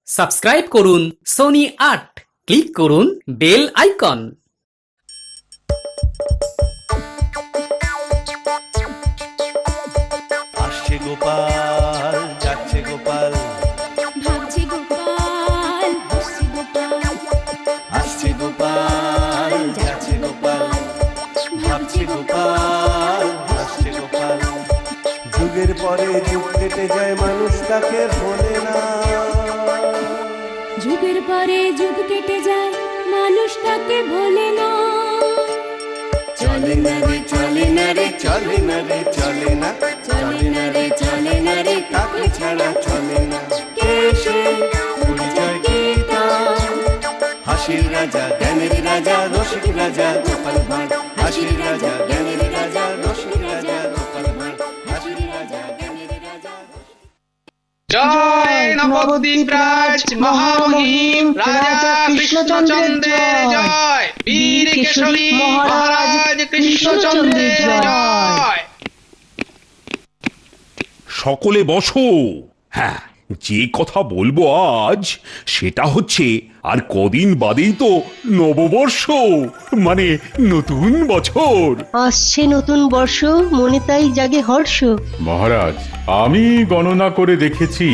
Subscribe করুন Sony ৮, click করুন bell icon. আসছে গোপাল, যাচ্ছে গোপাল, ভাবছে গোপাল, হাসছে গোপাল, আসছে গোপাল, যাচ্ছে গোপাল, ভাবছে গোপাল, হাসছে গোপাল। যুগের পরে যুগ কেটে যায়, মানুষ তাকে ভোলে না। যুগের পরে যুগ কেটে যায়, মানুষ তাকে ভোলে না। চলে না রে, চলে না রে, চলে না রে, চলে না, চলে না রে, চলে না রে, তাকে ছাড়া চলে না। কে সে? পরিচয় কি তার? হাসির রাজা, জ্ঞানের রাজা, রসিক রাজা, গোপাল ভাঁড়। হাসির রাজা, জ্ঞানের রাজা, রসিক রাজা, গোপাল ভাঁড়। হাসির রাজা, জ্ঞানের রাজা। জয় নবদ্বীপ রাজ মহামহিম রাজা কৃষ্ণচন্দ্রের জয়, বীর কেশরী মহারাজ কৃষ্ণচন্দ্রের জয়। সকলে বসো। হ্যাঁ, যে কথা বলবো আজ সেটা হচ্ছে আর কদিন বাদেই তো নববর্ষ, মানে নতুন বছর। আসছে নতুন বর্ষ, মনে তাই জাগে হর্ষ। মহারাজ, আমি গণনা করে দেখেছি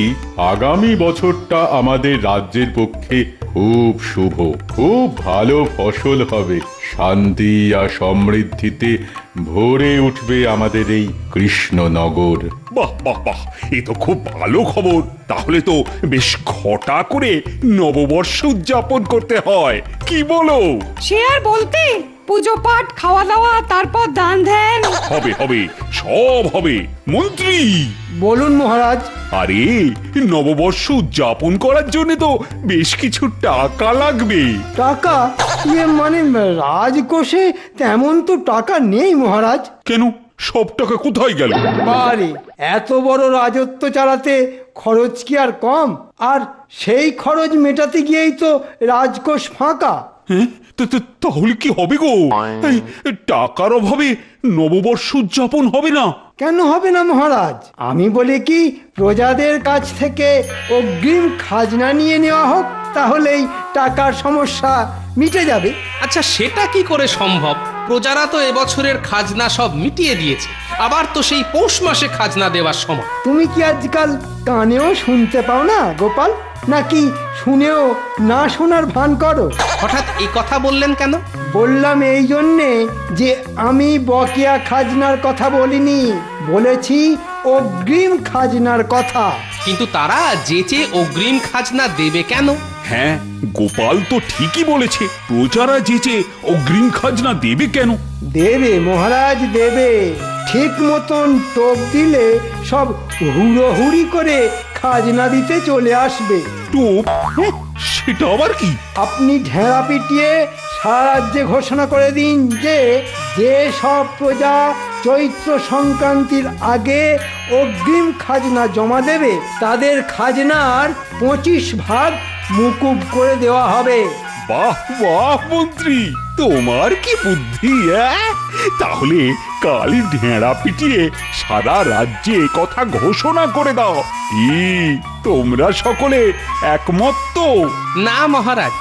আগামী বছরটা আমাদের রাজ্যের পক্ষে খুব শুভ, খুব ভালো ফসল হবে, শান্তি আর সমৃদ্ধিতে ভরে উঠবে আমাদের এই কৃষ্ণনগর। বাহ বাহ বাহ, এ তো খুব ভালো খবর। তাহলে তো বেশ ঘটা করে নববর্ষ উদযাপন করতে হয়, কি বলো? সে আর বলতে, পুজো পাঠ, খাওয়া দাওয়া, তারপর দান ধ্যান। হবে হবে, সব হবে। মন্ত্রী বলুন মহারাজ। আরে, নববর্ষ উদযাপন করার জন্য তো বেশ কিছু টাকা লাগবে। টাকা? মানে রাজকোষে তেমন তো টাকা নেই মহারাজ। কেন, সব টাকা কোথায় গেল? আরে, এত বড় রাজত্ব চালাতে খরচ কি আর কম? আর সেই খরচ মেটাতে গিয়েই তো রাজকোষ ফাঁকা। হ্যাঁ, তাহলে কি হবে গো? এই, টাকার অভাবে নববর্ষ উদযাপন হবে না? কেন হবে না মহারাজ? আমি বলি কি, প্রজাদের কাছ থেকে অগ্রিম খাজনা নিয়ে নেওয়া হোক, তাহলেই টাকার সমস্যা মিটে যাবে। আচ্ছা, সেটা কি করে সম্ভব? প্রজারা তো এবছরের খাজনা সব মিটিয়ে দিয়েছে, আবার তো সেই পৌষ মাসে খাজনা দেওয়ার সময়। তুমি কি আজকাল কানেও শুনতে পাও না গোপাল? নাকি শুনেও না শোনার ভান করো? হঠাৎ এই কথা বললেন কেন? বললাম এই জন্যে যে আমি বকেয়া খাজনার কথা বলিনি, বলেছি অগ্রিম খাজনার কথা। কিন্তু তারা যেচে অগ্রিম খাজনা দেবে কেন? হ্যাঁ, গোপাল তো ঠিকই বলেছে, প্রজারা যেচে অগ্রিম খাজনা দেবে কেন? দেবে মহারাজ, দেবে। ঠিক মতন টোপ দিলে সব হুড়োহুড়ি করে খাজনা দিতে চলে আসবে। টোপ? সেটা আবার কি? আপনি ঢেঁড়া পিটিয়ে সারা রাজ্যে ঘোষণা করে দিন যে যে সব প্রজা চৈত্র সংক্রান্তির আগে অগ্রিম খাজনা জমা দেবে, তাদের খাজনার 25 ভাগ মুকুব করে দেওয়া হবে। বাহ বাহ মন্ত্রী, তোমার কি বুদ্ধি! তাহলে কাল ঢেঁড়া পিটিয়ে সারা রাজ্যে কথা ঘোষণা করে দাও। কি তোমরা সকলে একমত তো? না মহারাজ,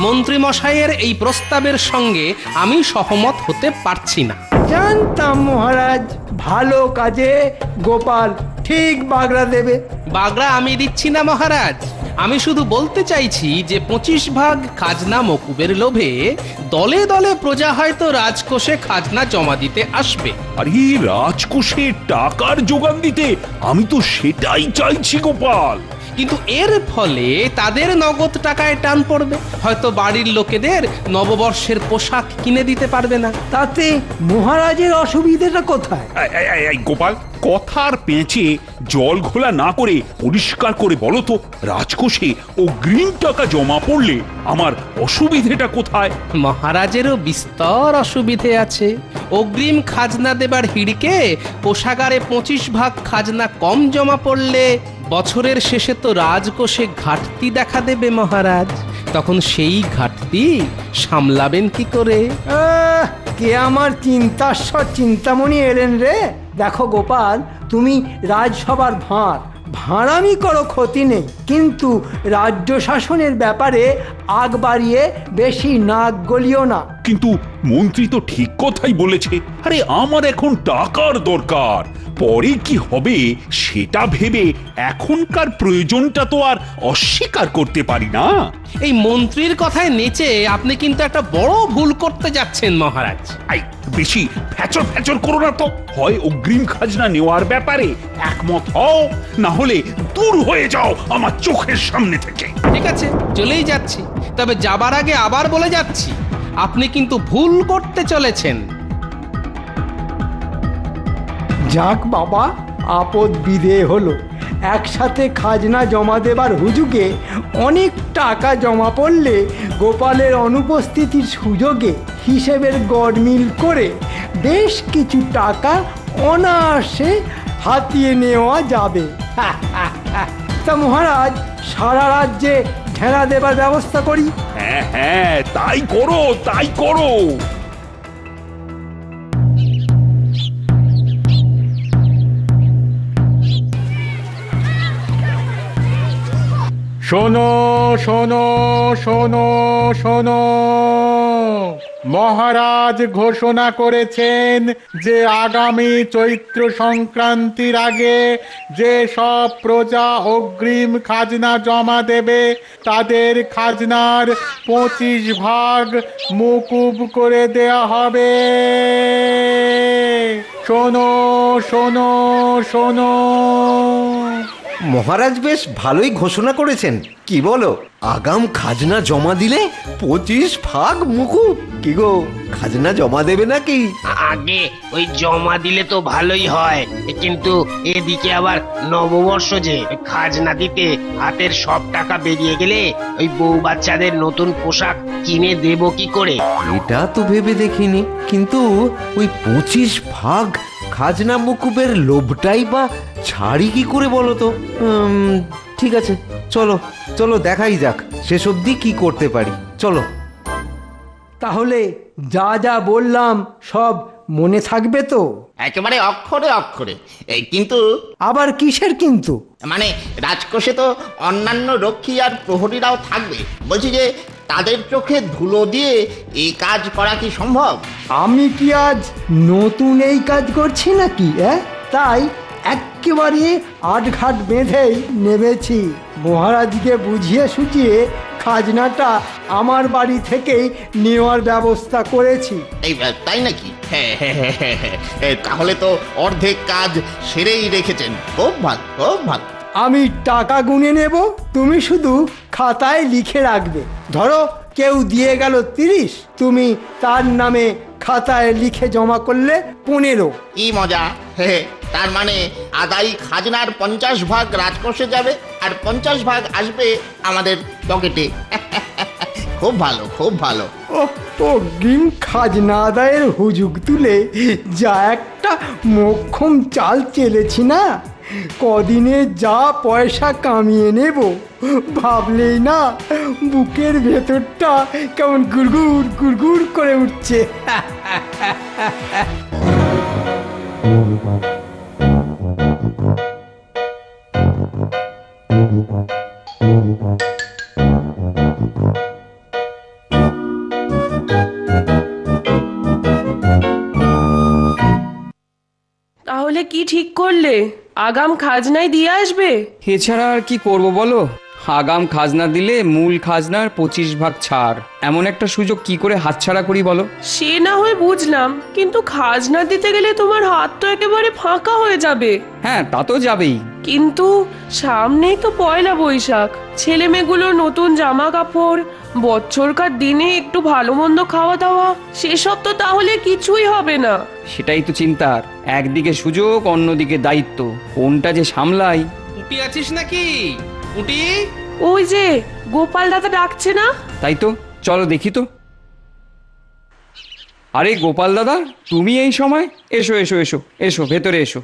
মন্ত্রী মশাইয়ের এই প্রস্তাবের সঙ্গে আমি সহমত হতে পারছি না। জানতাম মহারাজ, ভালো কাজে গোপাল ঠিক বাগড়া দেবে। বাগড়া আমি দিচ্ছি না মহারাজ, আমি শুধু বলতে চাইছি যে 25 ভাগ খাজনা মকুবের লোভে দলে দলে প্রজা হয়তো রাজকোষে খাজনা জমা দিতে আসবে। আর এই রাজকোষে টাকার যোগান দিতে আমি তো সেটাই চাইছি গোপাল। কিন্তু এর ফলে তাদের নগদ টাকায় টান পড়বে, হয়তো বাড়ির লোকেদের নববর্ষের পোশাক কিনে দিতে পারবে না। তাতে মহারাজের অসুবিধাটা কোথায়? এই গোপাল, কথার পেঁচে জল ঘোলা না করে পরিষ্কার করে বলো তো, রাজকোষে অগ্রিম টাকা জমা পড়লে আমার অসুবিধেটা কোথায়? মহারাজেরও বিস্তর অসুবিধে আছে। অগ্রিম খাজনা দেবার হিড়িকে কোষাগারে 25 ভাগ খাজনা কম জমা পড়লে বছরের শেষে তো রাজকোষে ঘাটতি দেখা দেবে মহারাজ। তখন সেই ঘাটতি সামলাবেন কি করে? কে আমার চিন্তাস্বর চিন্তামণি এলেন রে। দেখো গোপাল, তুমি রাজসভার ভাঁড়, ভাঁড়ামি করো ক্ষতি নেই, কিন্তু রাজ্য শাসনের ব্যাপারে আগ বাড়িয়ে বেশি নাক গলিও না। কিন্তু মন্ত্রী তো ঠিক কথাই বলেছে। আরে আমার এখন টাকার দরকার, পরে কি হবে সেটা ভেবে এখনকার প্রয়োজনটা তো আর অস্বীকার করতে পারি না। এই মন্ত্রীর কথায় নেচে আপনি কিন্তু একটা বড় ভুল করতে যাচ্ছেন মহারাজ। আই বেশি ফ্যাচর ফ্যাচর করো না তো। হয় অগ্রিম খাজনা নেওয়ার ব্যাপারে একমত হও, না হলে দূর হয়ে যাও আমার চোখের সামনে থেকে। ঠিক আছে, চলেই যাচ্ছি। তবে যাবার আগে আবার বলে যাচ্ছি, আপনি কিন্তু ভুল করতে চলেছেন। যাক বাবা, আপদ বিদেয় হলো। একসাথে খাজনা জমা দেবার হুজুগে অনেক টাকা জমা পড়লে গোপালের অনুপস্থিতির সুযোগে হিসেবের গড়মিল করে বেশ কিছু টাকা অনায়াসে হাতিয়ে নেওয়া যাবে। তা মহারাজ, সারা রাজ্যে ঢেলা দেবার ব্যবস্থা করি। হ্যাঁ হ্যাঁ, তাই করো তাই করো। শোনো শোনো শোনো শোনো, মহারাজ ঘোষণা করেছেন যে আগামী চৈত্র সংক্রান্তির আগে যে সব প্রজা অগ্রিম খাজনা জমা দেবে তাদের খাজনার 25 মকুব করে দেয়া হবে। শোনো শোনো শোনো। মহারাজ বেশ ভালোই ঘোষণা করেছেন, কি বলো? আগাম খাজনা জমা দিলে 25 মুকুব। কি গো, খাজনা জমা দেবে নাকি? আগে ওই জমা দিলে তো ভালোই হয়, কিন্তু এদিকে আবার নববর্ষ, যে খাজনা দিতে হাতের সব টাকা বেরিয়ে গেলে ওই বউ বাচ্চাদের নতুন পোশাক কিনে দেব কি করে? এটা তো ভেবে দেখিনি, কিন্তু ওই 25 খাজনা মুকুবের লোভটাই বা ছাড়ি কি করে বলো তো? ঠিক আছে, চলো চলো দেখাই যাক শেষ অবধি কি করতে পারি। চলো। তাহলে যা যা বললাম সব মনে থাকবে তো? একেবারে অক্ষরে অক্ষরে। কিন্তু আবার কিসের কিন্তু? মানে রাজকোষে তো অন্যান্য রক্ষী আর প্রহরীরাও থাকবে, বলছি যে তাদের চোখে ধুলো দিয়ে এই কাজ করা কি সম্ভব? আমি কি আজ নতুন এই কাজ করছি নাকি? তাই একেবারে আটঘাট বেঁধেই নেমেছি। মহারাজকে বুঝিয়ে সুঝিয়ে খাজনাটা আমার বাড়ি থেকেই নেওয়ার ব্যবস্থা করেছি। এই তাই নাকি? তাহলে তো অর্ধেক কাজ সেরেই রেখেছেন। খুব ভালো, খুব ভালো। আমি টাকা গুনে নেব, তুমি শুধু খাতায় লিখে রাখবে। ধরো কেউ দিয়ে গেল 30, তুমি তার নামে খাতায় লিখে জমা করলে 15। কি মজা! তার মানে আদায়ী খাজনার 50 রাজকোষে যাবে আর 50 আসবে আমাদের পকেটে। খুব ভালো, খুব ভালো। অগ্রিম খাজনা আদায়ের হুজুগ তুলে যা একটা মোক্ষম চাল চেলেছি না, কদিনে যা পয়সা কামিয়ে নেব ভাবলেই না বুকের ভেতরটা কেমন গুড়গুড় গুড়গুড় করে উঠছে। তাহলে কি ঠিক করলে? আগাম খাজনাই দিয়ে আসবে? এছাড়া আর কি করব বলো? আগাম খাজনা দিলে মূল খাজনার 25 ছাড়, এমন একটা সুযোগ কি করে হাতছাড়া করি বলো? সে না হয় বুঝলাম, কিন্তু খাজনা দিতে গেলে তোমার হাত তো একেবারে ফাঁকা হয়ে যাবে। হ্যাঁ, তা তো যাবেই, কিন্তু সামনেই তো পয়লা বৈশাখ, ছেলে মেয়েগুলোর নতুন জামা কাপড়, বছরকার দিনে একটু ভালো মন্দ খাওয়া দাওয়া, সেসব তো তাহলে কিছুই হবে না। সেটাই তো চিন্তার, একদিকে সুযোগ অন্যদিকে দায়িত্ব, কোনটা যে সামলাই। উঠি আছিস নাকি? উঠি? ওই যে গোপাল দাদা ডাকছে না? তাই তো, চলো দেখি তো। আরে গোপাল দাদা, তুমি এই সময়? এসো এসো এসো এসো, ভেতরে এসো।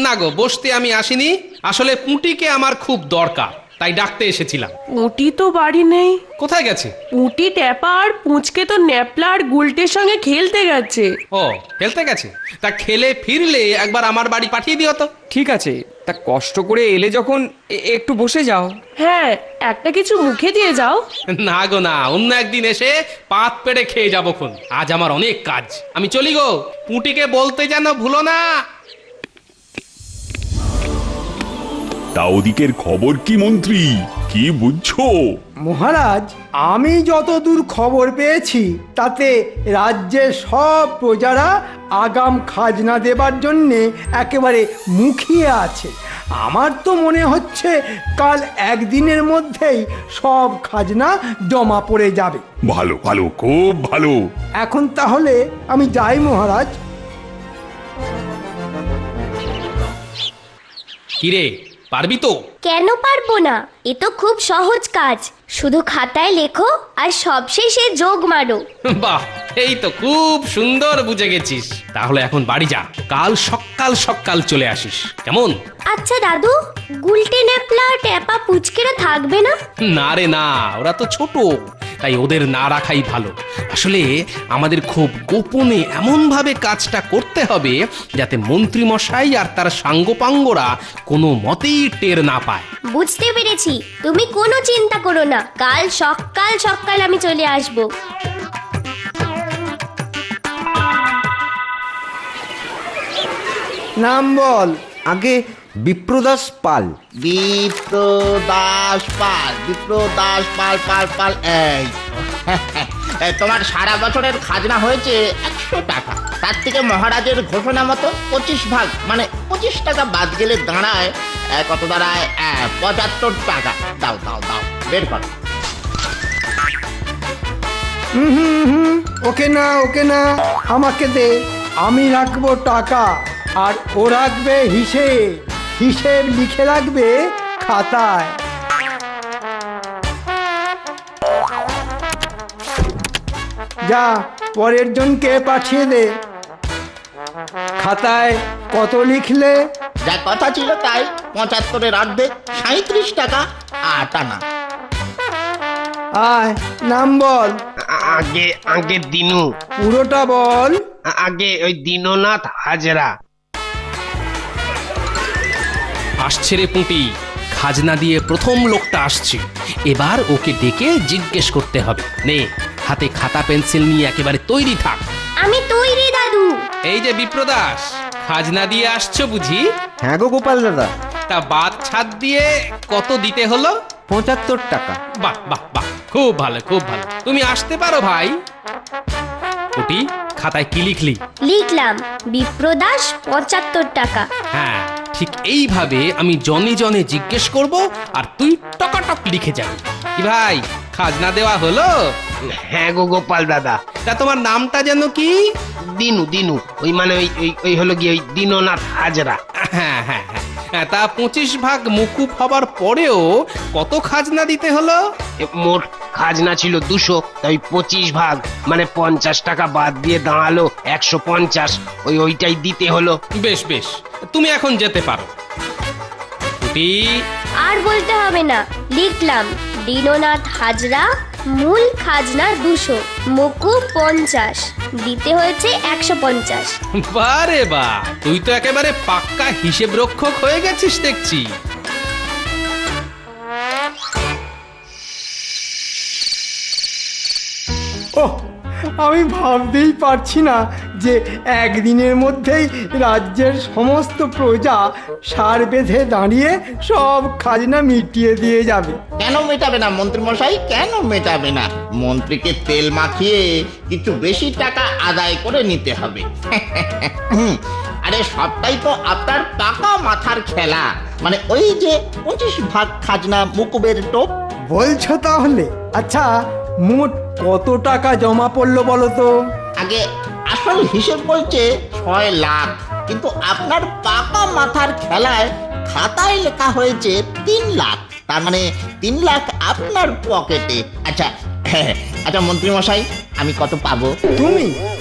না গো, বসতে আমি আসিনি, আসলে পুঁটিকে আমার খুব দরকার, তাই ডাকতে এসেছিলাম। পুঁটি তো বাড়ি নেই। কোথায় গেছে? পুঁটি ট্যাপা আর পুঁচকে তো ন্যাপলা আর গুলটের সঙ্গে খেলতে গেছে। ও, খেলতে গেছে? তা খেলে ফিরলে একবার আমার বাড়ি পাঠিয়ে দিও তো। ঠিক আছে, তা কষ্ট করে এলে যখন একটু বসে যাও। হ্যাঁ, একটা কিছু মুখে দিয়ে যাও। না গো না, অন্য একদিন এসে পাত পেড়ে খেয়ে যাবো খন। আজ আমার অনেক কাজ, আমি চলি গো। পুঁটিকে বলতে যেন ভুলো না। তা ওদিকের খবর কি মন্ত্রী, কি বুঝছো? মহারাজ, আমি যতদূর খবর পেয়েছি তাতে রাজ্যের সব প্রজারা আগাম খাজনা দেবার জন্যে একেবারে মুখিয়ে আছে। আমার তো মনে হচ্ছে কাল একদিনের মধ্যেই সব খাজনা জমা পড়ে যাবে। ভালো ভালো, খুব ভালো। এখন তাহলে আমি যাই মহারাজ। কিরে, পারবি তো? কেন পারবো না? এ তো খুব সহজ কাজ। শুধু খাতায় লেখো আর সবশেষে যোগ মারো। বাহ, এই তো খুব সুন্দর বুঝে গেছিস। তাহলে এখন বাড়ি যা, কাল সকাল সকাল চলে আসিস, কেমন? আচ্ছা দাদু, গুলটে ন্যাপলা ট্যাপা পুচকেরা থাকবে না? না রে না, ওরা তো ছোট, তাই ওদের না রাখাই ভালো। আসলে আমাদের খুব গোপনে এমন ভাবে কাজটা করতে হবে যাতে মন্ত্রী মশাই আর তার সাঙ্গপাঙ্গরা কোনো মতেই টের না পায়। বুঝতে পেরেছি, তুমি কোনো চিন্তা করো না, কাল সকাল সকাল আমি চলে আসবো। নাম বল। আগে বিপ্রদাস পাল। বিপ্রদাস পাল, বিপ্রদাস পাল পাল পাল। এই তোমার সারা বছরের খাজনা হয়েছে 100 টাকা। তার থেকে মহারাজের ঘোষণা মতো 25 ভাগ মানে 25 টাকা বাদ গেলে দাঁড়ায় কত দাঁড়ায়? 75 টাকা। দাও দাও দাও, বের করো। ওকে না, ওকে না, আমাকে দে। আমি রাখবো টাকা আর ও রাখবে হিসেব। হিসেব লিখে রাখবে খাতায়। যা, পরের জনকে পাঠিয়ে দে। খাতায় কত লিখলে? যা কথা ছিল তাই, 75-এর অর্ধেক 37 টাকা 8 আনা। আয়, নাম বল। আগে আগে দিনু। পুরোটা বল। আগে ওই দীননাথ হাজরা। আসছে রে পুঁটি, খাজনা দিয়ে প্রথম লোকটা আসছে। এবার ওকে ডেকে জিজ্ঞেস করতে হবে। নে, হাতে খাতা পেন্সিল নিয়ে একেবারে তৈরি থাক। আমি তৈরি দাদু। এই যে বিপ্রদাস, খাজনা দিয়ে আসছো বুঝি? হ্যাঁ গো গোপাল দাদা। তা বাদ ছাদ দিয়ে কত দিতে হলো? 75 টাকা। বাহ বাহ বাহ, খুব ভালো খুব ভালো। তুমি আসতে পারো ভাই। পুঁটি, খাতায় কি লিখলি? লিখলাম বিপ্রদাস 75 টাকা। হ্যাঁ, ঠিক এইভাবে আমি জনে জনে জিজ্ঞেস করব আর তুই টকাটক লিখে যাবি। কি ভাই, খাজনা দেওয়া হলো? হ্যাঁ গো গোপাল দাদা। তা তোমার নামটা যেন কি? দিনু। দিনু, ওই মানে ওই হলো গিয়ে ওই দীননাথ হাজরা। হ্যাঁ হ্যাঁ হ্যাঁ। তা 25 ভাগ মুকুব হবার পরেও কত খাজনা দিতে হলো? মোট খাজনা ছিল 200, তাই 25 ভাগ মানে 50 টাকা বাদ দিয়ে দাঁড়ালো 150। ওইটাই দিতে হলো। বেশ বেশ, তুমি এখন যেতে পারো। আর বলতে হবে না, লিখলাম দীননাথ হাজরা, মূল খাজনা 200, মুকুব 50, দিতে হয়েছে 150। বারে বা, তুই তো একেবারে পাক্কা হিসেব রক্ষক হয়ে গেছিস দেখছি। ওহ, আমি ভাবতেই পারছি না যে একদিনের মধ্যেই রাজ্যের সমস্ত প্রজা সার বেঁধে দাঁড়িয়ে সব খাজনা মিটিয়ে দিয়ে যাবে। কেন মেটাবে না মন্ত্রী মশাই, কেন মেটাবে না? মন্ত্রীকে তেল মাখিয়ে কিছু বেশি টাকা আদায় করে নিতে হবে। আরে সবটাই তো আপনার পাকা মাথার খেলা। মানে ওই যে 25 ভাগ খাজনা মুকুবের টোপ। বলছো তাহলে? আচ্ছা, মোট কত টাকা জমা পড়লো বলো তো? আগে আসল হিসেব বলছে 6 লাখ, কিন্তু আপনার পাকা মাথার খেলায় খাতায় লেখা হয়েছে 3 লাখ। তার মানে 3 লাখ আপনার পকেটে। আচ্ছা আচ্ছা মন্ত্রী মশাই, আমি কত পাবো?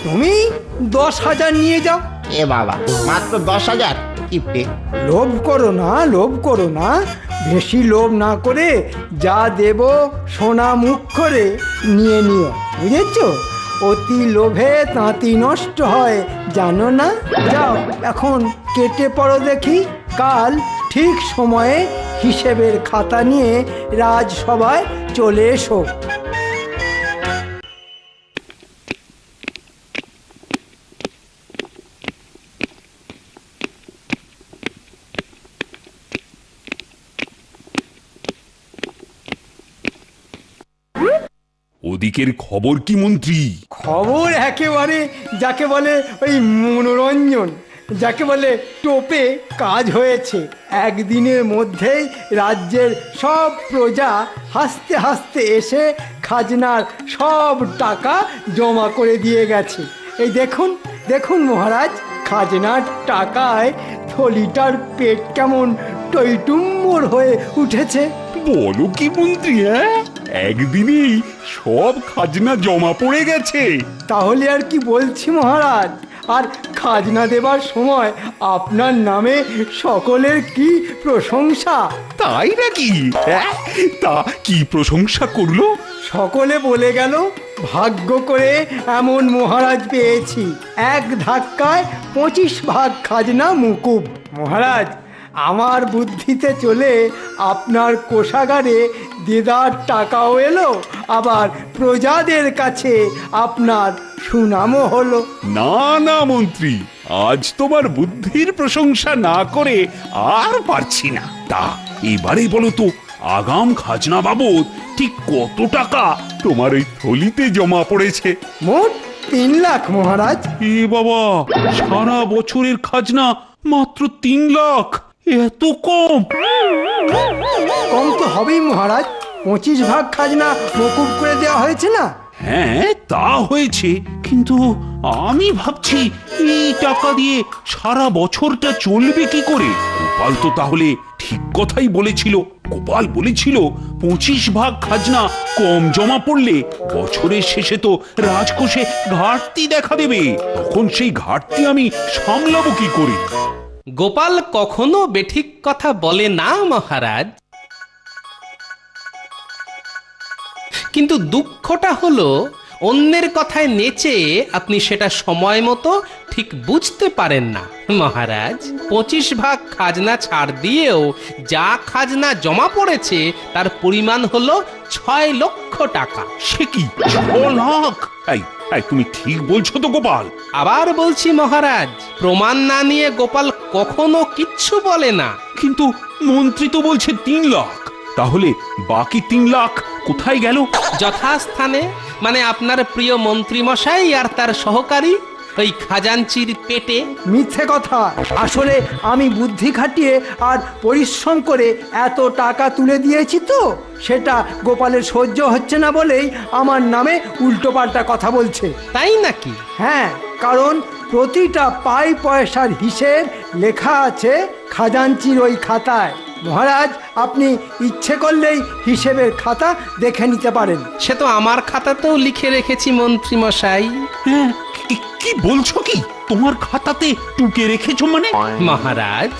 তুমি 10,000 নিয়ে যাও। এ বাবা, মাত্র 10,000? কিপটে। লোভ করো না, লোভ করো না। বেশি লোভ না করে যা দেব সোনা মুখ করে নিয়ে নিও, বুঝেছো? অতি লোভে তাঁতি নষ্ট হয়, জানো না? যাও এখন কেটে পড়ো দেখি। কাল ঠিক সময়ে হিসেবের খাতা নিয়ে রাজসভায় চলে এসো। ওদিকের খবর কি মন্ত্রী? খবর একেবারে যাকে বলে ওই মনোরঞ্জন, যাকে বলে টোপে কাজ হয়েছে। একদিনের মধ্যেই রাজ্যের সব প্রজা হাসতে হাসতে এসে খাজনার সব টাকা জমা করে দিয়ে গেছে। এই দেখুন দেখুন মহারাজ, খাজনার টাকায় থলিটার পেট কেমন টইটুম্বর হয়ে উঠেছে। বলো কি মন্ত্রী? হ্যাঁ, একদিনেই সব খাজনা জমা পড়ে গেছে। তাহলে আর কি বলছি মহারাজ, আর খাজনা দেবার সময় আপনার নামে সকলের কি প্রশংসা। তাই নাকি? তা কি প্রশংসা করলো? সকলে বলে গেল ভাগ্য করে এমন মহারাজ পেয়েছি, এক ধাক্কায় 25 ভাগ খাজনা মুকুব। মহারাজ, আমার বুদ্ধিতে চলে আপনার কোষাগারে দেদার টাকাও এলো, আবার প্রজাদের কাছে আপনার সুনামও হলো। না না মন্ত্রী, আজ তোমার বুদ্ধির প্রশংসা না করে আর পারছি না। তা এবারে বলো তো, আগাম খাজনা বাবদ ঠিক কত টাকা তোমার এই থলিতে জমা পড়েছে? মোট 3 লাখ মহারাজ। এ বাবা, সারা বছরের খাজনা মাত্র 3 লাখ? এত কম? কম তো হবেই মহারাজ, 25 ভাগ খাজনা মকুব করে দেওয়া হয়েছে না। হ্যাঁ, তা হয়েছে, কিন্তু আমি ভাবছি এই টাকা দিয়ে সারা বছরটা চলবে কি করে? গোপাল তো তাহলে ঠিক কথাই বলেছিল। গোপাল বলেছিল 25 ভাগ খাজনা কম জমা পড়লে বছরের শেষে তো রাজকোষে ঘাটতি দেখা দেবে। তখন সেই ঘাটতি আমি সামলাবো কি করে? গোপাল কখনো বেঠিক কথা বলে না মহারাজ, কিন্তু দুঃখটা হলো অন্যের কথায় নেচে আপনি সেটা সময় মতো ঠিক বুঝতে পারেন না। মহারাজ, 25 ভাগ খাজনা ছাড় দিয়েও যা খাজনা জমা পড়েছে তার পরিমাণ হলো 6 লক্ষ টাকা। সে কি 6 লাখ? এই তুমি ঠিক বলছো তো গোপাল? আবার বলছি মহারাজ, প্রমাণ না নিয়ে গোপাল কখনো কিচ্ছু বলে না। কিন্তু মন্ত্রী তো বলছে 3 লাখ, তাহলে বাকি 3 লাখ কোথায় গেল? যথাস্থানে, মানে আপনার প্রিয় মন্ত্রী মশাই আর তার সহকারী ওই খাজাঞ্চির পেটে। মিথ্যে কথা, আসলে আমি বুদ্ধি খাটিয়ে আর পরিশ্রম করে এত টাকা তুলে দিয়েছি তো, সেটা গোপালের সহ্য হচ্ছে না বলেই আমার নামে উল্টোপাল্টা কথা বলছে। তাই নাকি? হ্যাঁ, কারণ প্রতিটা পাই পয়সার হিসেব লেখা আছে খাজাঞ্চির ওই খাতায়। মহারাজ, আপনি ইচ্ছে করলেই হিসেবের খাতা দেখে নিতে পারেন। সে তো আমার খাতাতেও লিখে রেখেছি মন্ত্রী মশাই। হ্যাঁ, কি বলছো? কি তোমার খাতাতে টুকে রেখেছো মানে? মহারাজ,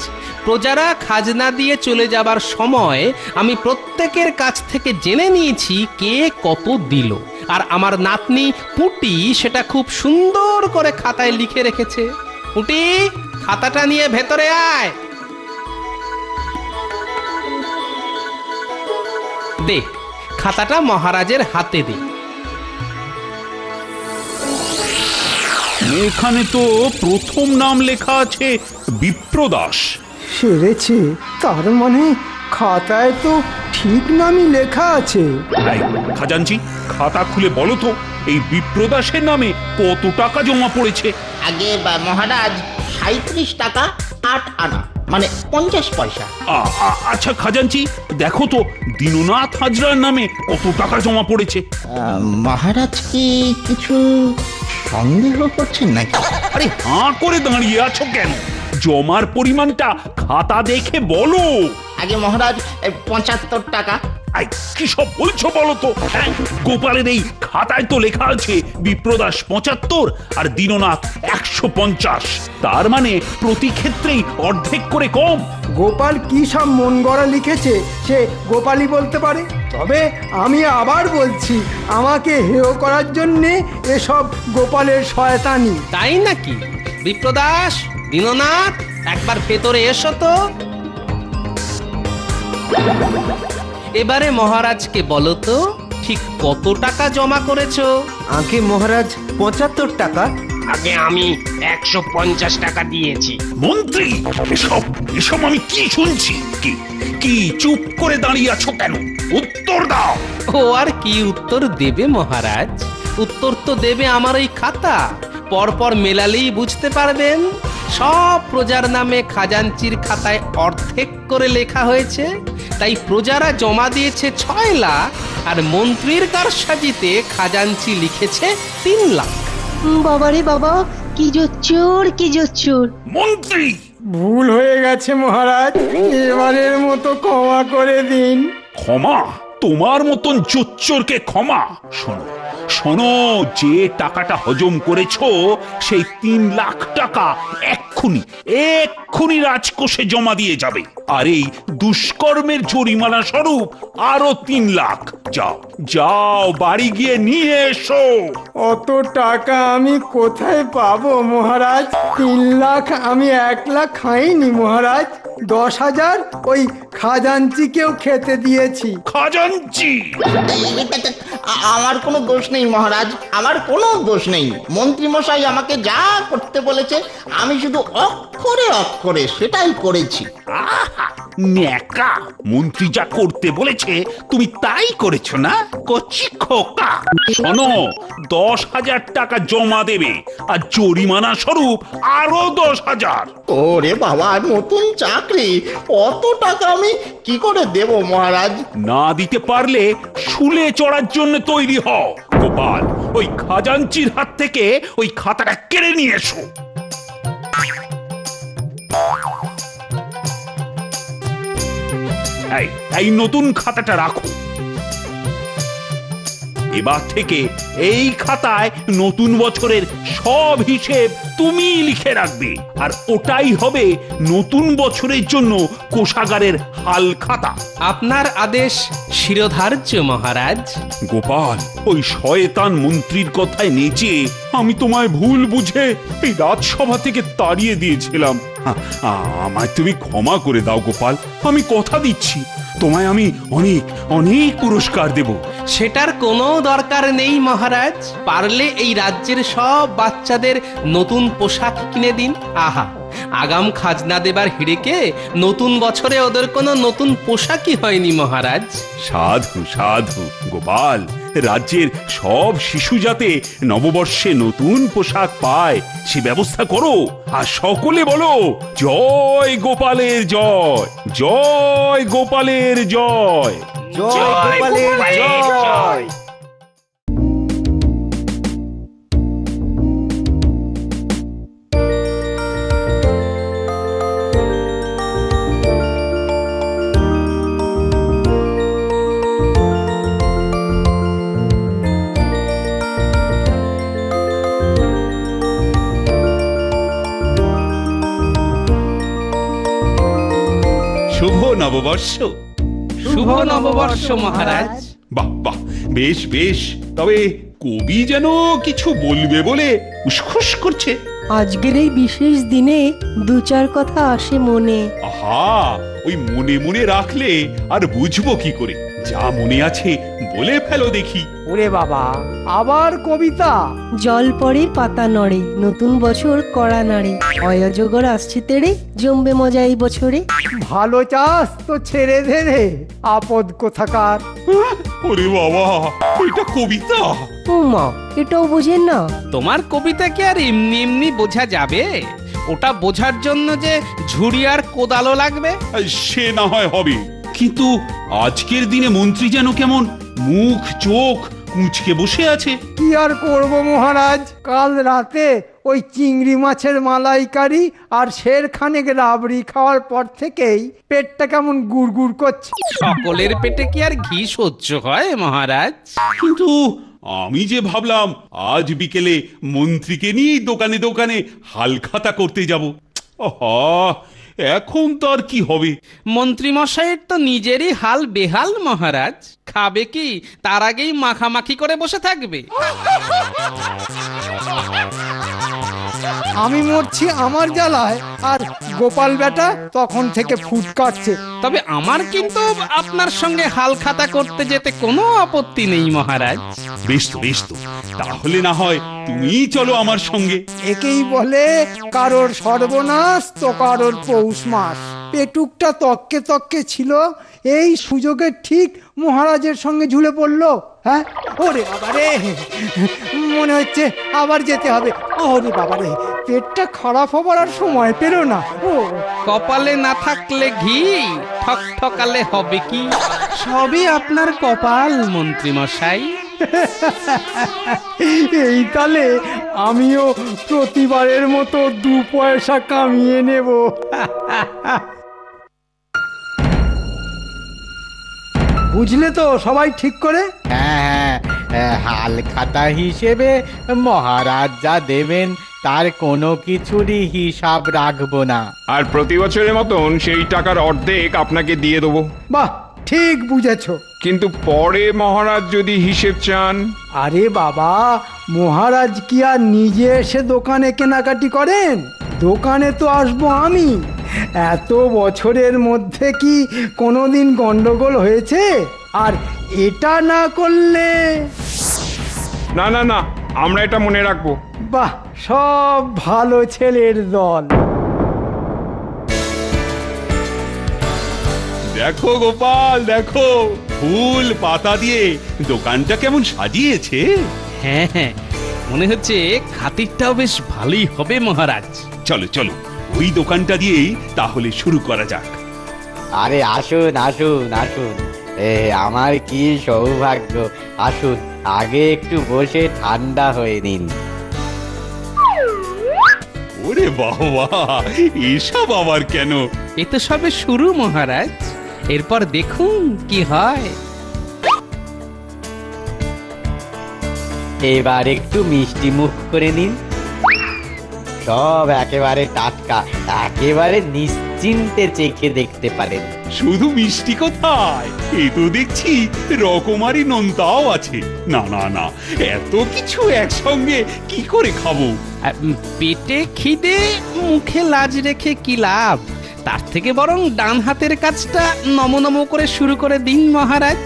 প্রজারা খাজনা দিয়ে চলে যাবার সময় আমি প্রত্যেকের কাছ থেকে জেনে নিয়েছি কে কত দিল, আর আমার নাতনি পুটি সেটা খুব সুন্দর করে খাতায় লিখে রেখেছে। পুটি, খাতাটা নিয়ে ভেতরে আয়। দে, খাতাটা মহারাজের হাতে দে। এখানে তো প্রথম নাম লেখা আছে বিপ্রদাস। সেরেছে, তার মানে খাতায় তো ঠিক নামই লেখা আছে। খাজাঞ্চি, খাতা খুলে বলো তো এই বিপ্রদাসের নামে কত টাকা জমা পড়েছে? আগে মহারাজ 37 টাকা 8 আনা, মানে 50 পয়সা। আচ্ছা খাজাঞ্চি, দেখো তো দীননাথ হাজরার নামে কত টাকা জমা পড়েছে? মহারাজ কি কিছু সন্দেহ করছেন নাকি? আরে হাঁ করে দাঁড়িয়ে আছো কেন? জমার পরিমাণটা খাতা দেখে বলো। আগে মহারাজ 75 টাকা। কি সব বলছো বলো তো? গোপালের এই খাতায় তো লেখা আছে বিপ্রদাস 75 আর দীননাথ 150। তার মানে প্রতি ক্ষেত্রেই অর্ধেক করে কম। গোপাল কি সব মন গড়া লিখেছে সে গোপালই বলতে পারে। তবে আমি আবার বলছি, আমাকে হেয় করার জন্যে এসব গোপালের শয়তানি। তাই নাকি? বিপ্রদাস, দীননাথ, একবার ভেতরে এসো তো। এবারে মহারাজকে বলো তো ঠিক কত টাকা জমা করেছো? আগে মহারাজ 75 টাকা। আগে আমি 150 টাকা দিয়েছি। মন্ত্রী, এসব এসব আমি কি শুনছি? কি কি চুপ করে দাঁড়িয়ে আছো কেন? উত্তর দাও। ও আর কি উত্তর দেবে মহারাজ? উত্তর তো দেবে আমার ওই খাতা। পরপর মেলালেই বুঝতে পারবেন। সব প্রজার নামে খাজাঞ্চির খাতায় অর্ধেক করে লেখা হয়েছে। তাই প্রজারা জমা দিয়েছে 6 লাখ, আর মন্ত্রীর কারসাজিতে খাজাঞ্চি লিখেছে 3 লাখ। বাবারে বাবা, কি জোচ্চোর কি জোচ্চোর! মন্ত্রী, ভুল হয়ে গেছে মহারাজ, এবারের মতো ক্ষমা করে দিন। ক্ষমা? তোমার মতন জোচ্চোরকে ক্ষমা? শোনো শোনো, যে টাকাটা হজম করেছো সেই 3 লাখ টাকা এক্ষুনি রাজকোষে জমা দিয়ে যাবে। আর এই দুষ্কর্মের জরিমানা স্বরূপ আরো 3 লাখ। যাও যাও, বাড়ি গিয়ে নিয়ে এসো। অত টাকা আমি কোথায় পাবো মহারাজ? 3 লাখ আমি 1 লাখ খাইনি মহারাজ। 10,000 ওই খাজাঞ্চিকেও খেতে দিয়েছি। খাজাঞ্চি? আমার কোনো দোষ নেই মহারাজ, আমার কোনো দোষ নেই। মন্ত্রী মশাই আমাকে যা করতে বলেছে আমি শুধু অক্ষরে অক্ষরে সেটাই করেছি। আহা, ন্যাকা! মন্ত্রী যা করতে বলেছে তুমি তাই করেছো না? কচি খোকা! শোনো, 10,000 টাকা জমা দেবে, আর জরিমানা স্বরূপ আরো 10,000। ওরে বাবা, নতুন চাকরি, অত টাকা আমি কি করে দেব মহারাজ? না দিতে পারলে শুলে চড়ার জন্য তৈরি হও। গোপাল, ওই খাজাঞ্চির হাত থেকে ওই খাতাটা কেড়ে নিয়ে এসো। এই নতুন খাতাটা রাখো। এবার থেকে এই খাতায় নতুন বছরের সব হিসেব তুমি লিখে রাখবে, আর ওটাই হবে নতুন বছরের জন্য কোষাগারের হাল খাতা। আপনার আদেশ শিরোধার্য মহারাজ। গোপাল, ওই শয়তান মন্ত্রীর কথায় নেচে আমি তোমায় ভুল বুঝে এই রাজসভা থেকে তাড়িয়ে দিয়েছিলাম। আমায় তুমি ক্ষমা করে দাও গোপাল। আমি কথা দিচ্ছি তোমায় আমি অনেক অনেক পুরস্কার দেব। সেটার কোনো দরকার নেই মহারাজ। পারলে এই রাজ্যের সব বাচ্চাদের নতুন পোশাক কিনে দিন। আহা, আগাম খাজনা দেবার হিড়েকে নতুন বছরে ওদের কোনো নতুন পোশাকই হয়নি মহারাজ। সাধু সাধু গোপাল, রাজ্যের সব শিশু যাতে নববর্ষে নতুন পোশাক পায় সে ব্যবস্থা করো। আর সকলে বলো, জয় গোপালের জয়, জয় গোপালের জয়, জয় গোপালের জয়। শুভ নববর্ষ। শুভ নববর্ষ মহারাজ। বাহ বাহ, বেশ বেশ। তবে কবি যেন কিছু বলবে বলে উসখুস করছে। আজকের এই বিশেষ দিনে 2-4 কথা আসে মনে। আহা, ওই মনে মনে রাখলে আর বুঝবো কি করে? যা মনে আছে বলে ফেলো দেখি। ওরে বাবা, আবার কবিতা? জল পড়ে পাতা নড়ে, নতুন বছর কড়া নাড়ে, অয়জগর আসছে তেড়ে, জমবে মজা এই বছরে। ভালো চাস তো ছেড়ে দে রে, আপদ কোথাকার। ওরে বাবা, এটা কবিতা? মা, এটাও বোঝেন না? তোমার কবিতা কি আর এমনি এমনি বোঝা যাবে? ওটা বোঝার জন্য যে ঝুড়ি আর কোদালও লাগবে। সে না হয় হবে, কিন্তু আজকের দিনে মন্ত্রী যেন কেমন মুখ চোখ মুচকে বসে আছে। কি আর করব মহারাজ, কাল রাতে ওই চিংড়ি মাছের মালাইকারি আর শেরখানেক রাবড়ি খাওয়ার পর থেকেই পেটটা কেমন গুড়গুড় করছে। সকলের পেটে কি আর ঘি সহ্য হয় মহারাজ? কিন্তু আমি যে ভাবলাম আজ বিকেলে মন্ত্রীকে নিয়ে দোকানে দোকানে হালখাতা করতে যাব। এখন তো আর কি হবে? মন্ত্রী মশাইয়ের তো নিজেরই হাল বেহাল মহারাজ। খাবে কি তার আগেই মাখামাখি করে বসে থাকবে। আমি মরছি আমার জ্বালায়, আর গোপাল বেটা তখন থেকে ফুট কাটছে। তবে আমার কিন্তু আপনার সঙ্গে হাল খাতা করতে যেতে কোনো আপত্তি নেই মহারাজ। বেশ তো বেশ তো, তাহলে না হয় তুমিই চলো আমার সঙ্গে। একেই বলে কারোর সর্বনাশ তো কারোর পৌষ মাস। পেটুকটা তককে তককে ছিল, এই সুযোগে ঠিক মহারাজের সঙ্গে ঝুলে পড়লো। হ্যাঁ, ওরে বাবারে, মনে হচ্ছে আবার যেতে হবে। ওরে বাবারে, পেটটা খারাপ হবার আর সময় পেল না। ও কপালে না থাকলে ঘি, ঠক ঠকালে হবে কি? সবই আপনার কপাল মন্ত্রী মশাই। এই তালে আমিও প্রতিবারের মতো 2 পয়সা কামিয়ে নেব। বুঝলে তো সবাই ঠিক করে? হ্যাঁ হ্যাঁ, হাল খাতা হিসেবে মহারাজ যা দেবেন তার কোনো কিছুরই হিসাব রাখবো না। আর প্রতি বছরের মতন সেই টাকার অর্ধেক আপনাকে দিয়ে দেবো। বাহ, ঠিক বুঝেছো। কিন্তু পরে মহারাজ যদি হিসেব চান? আরে বাবা, মহারাজ কি আর নিজে এসে দোকানে কেনাকাটি করেন? দোকানে তো আসবো আমি। এত বছরের মধ্যে কি কোনোদিন গন্ডগোল হয়েছে? আর এটা না করলে? না না না, আমরা এটা মনে রাখবো। বাহ, সব ভালো ছেলের দল। দেখো গোপাল, দেখো ফুল পাতা দিয়ে দোকানটা কেমন সাজিয়েছে। হ্যাঁ হ্যাঁ, মনে হচ্ছে খাতিরটাও বেশ ভালোই হবে মহারাজ। চলো চলো, ওই দোকানটা দিয়েই তাহলে শুরু করা যাক। আরে আসুন আসুন আসুন, আমার কি সৌভাগ্য। আসুন, আগে একটু বসে ঠান্ডা হয়ে নিন। ওরে বাবা, এসব আবার কেন? এ তো সবে শুরু মহারাজ, এরপর দেখুন কি হয়। এবার একটু মিষ্টি মুখ করে নিন। সব একেবারে টাটকা, একেবারে নিশ্চিন্তে চেখে দেখতে পারেন। শুধু মিষ্টি কোথায়, এ তো দেখছি রকমারি নোনতাও আছে। না না না, এত কিছু একসঙ্গে কি করে খাবো? পেটে খিদে, মুখে লাজ রেখে কি লাভ? তার থেকে বরং ডান হাতের কাজটা নম নম করে শুরু করে দিন মহারাজ।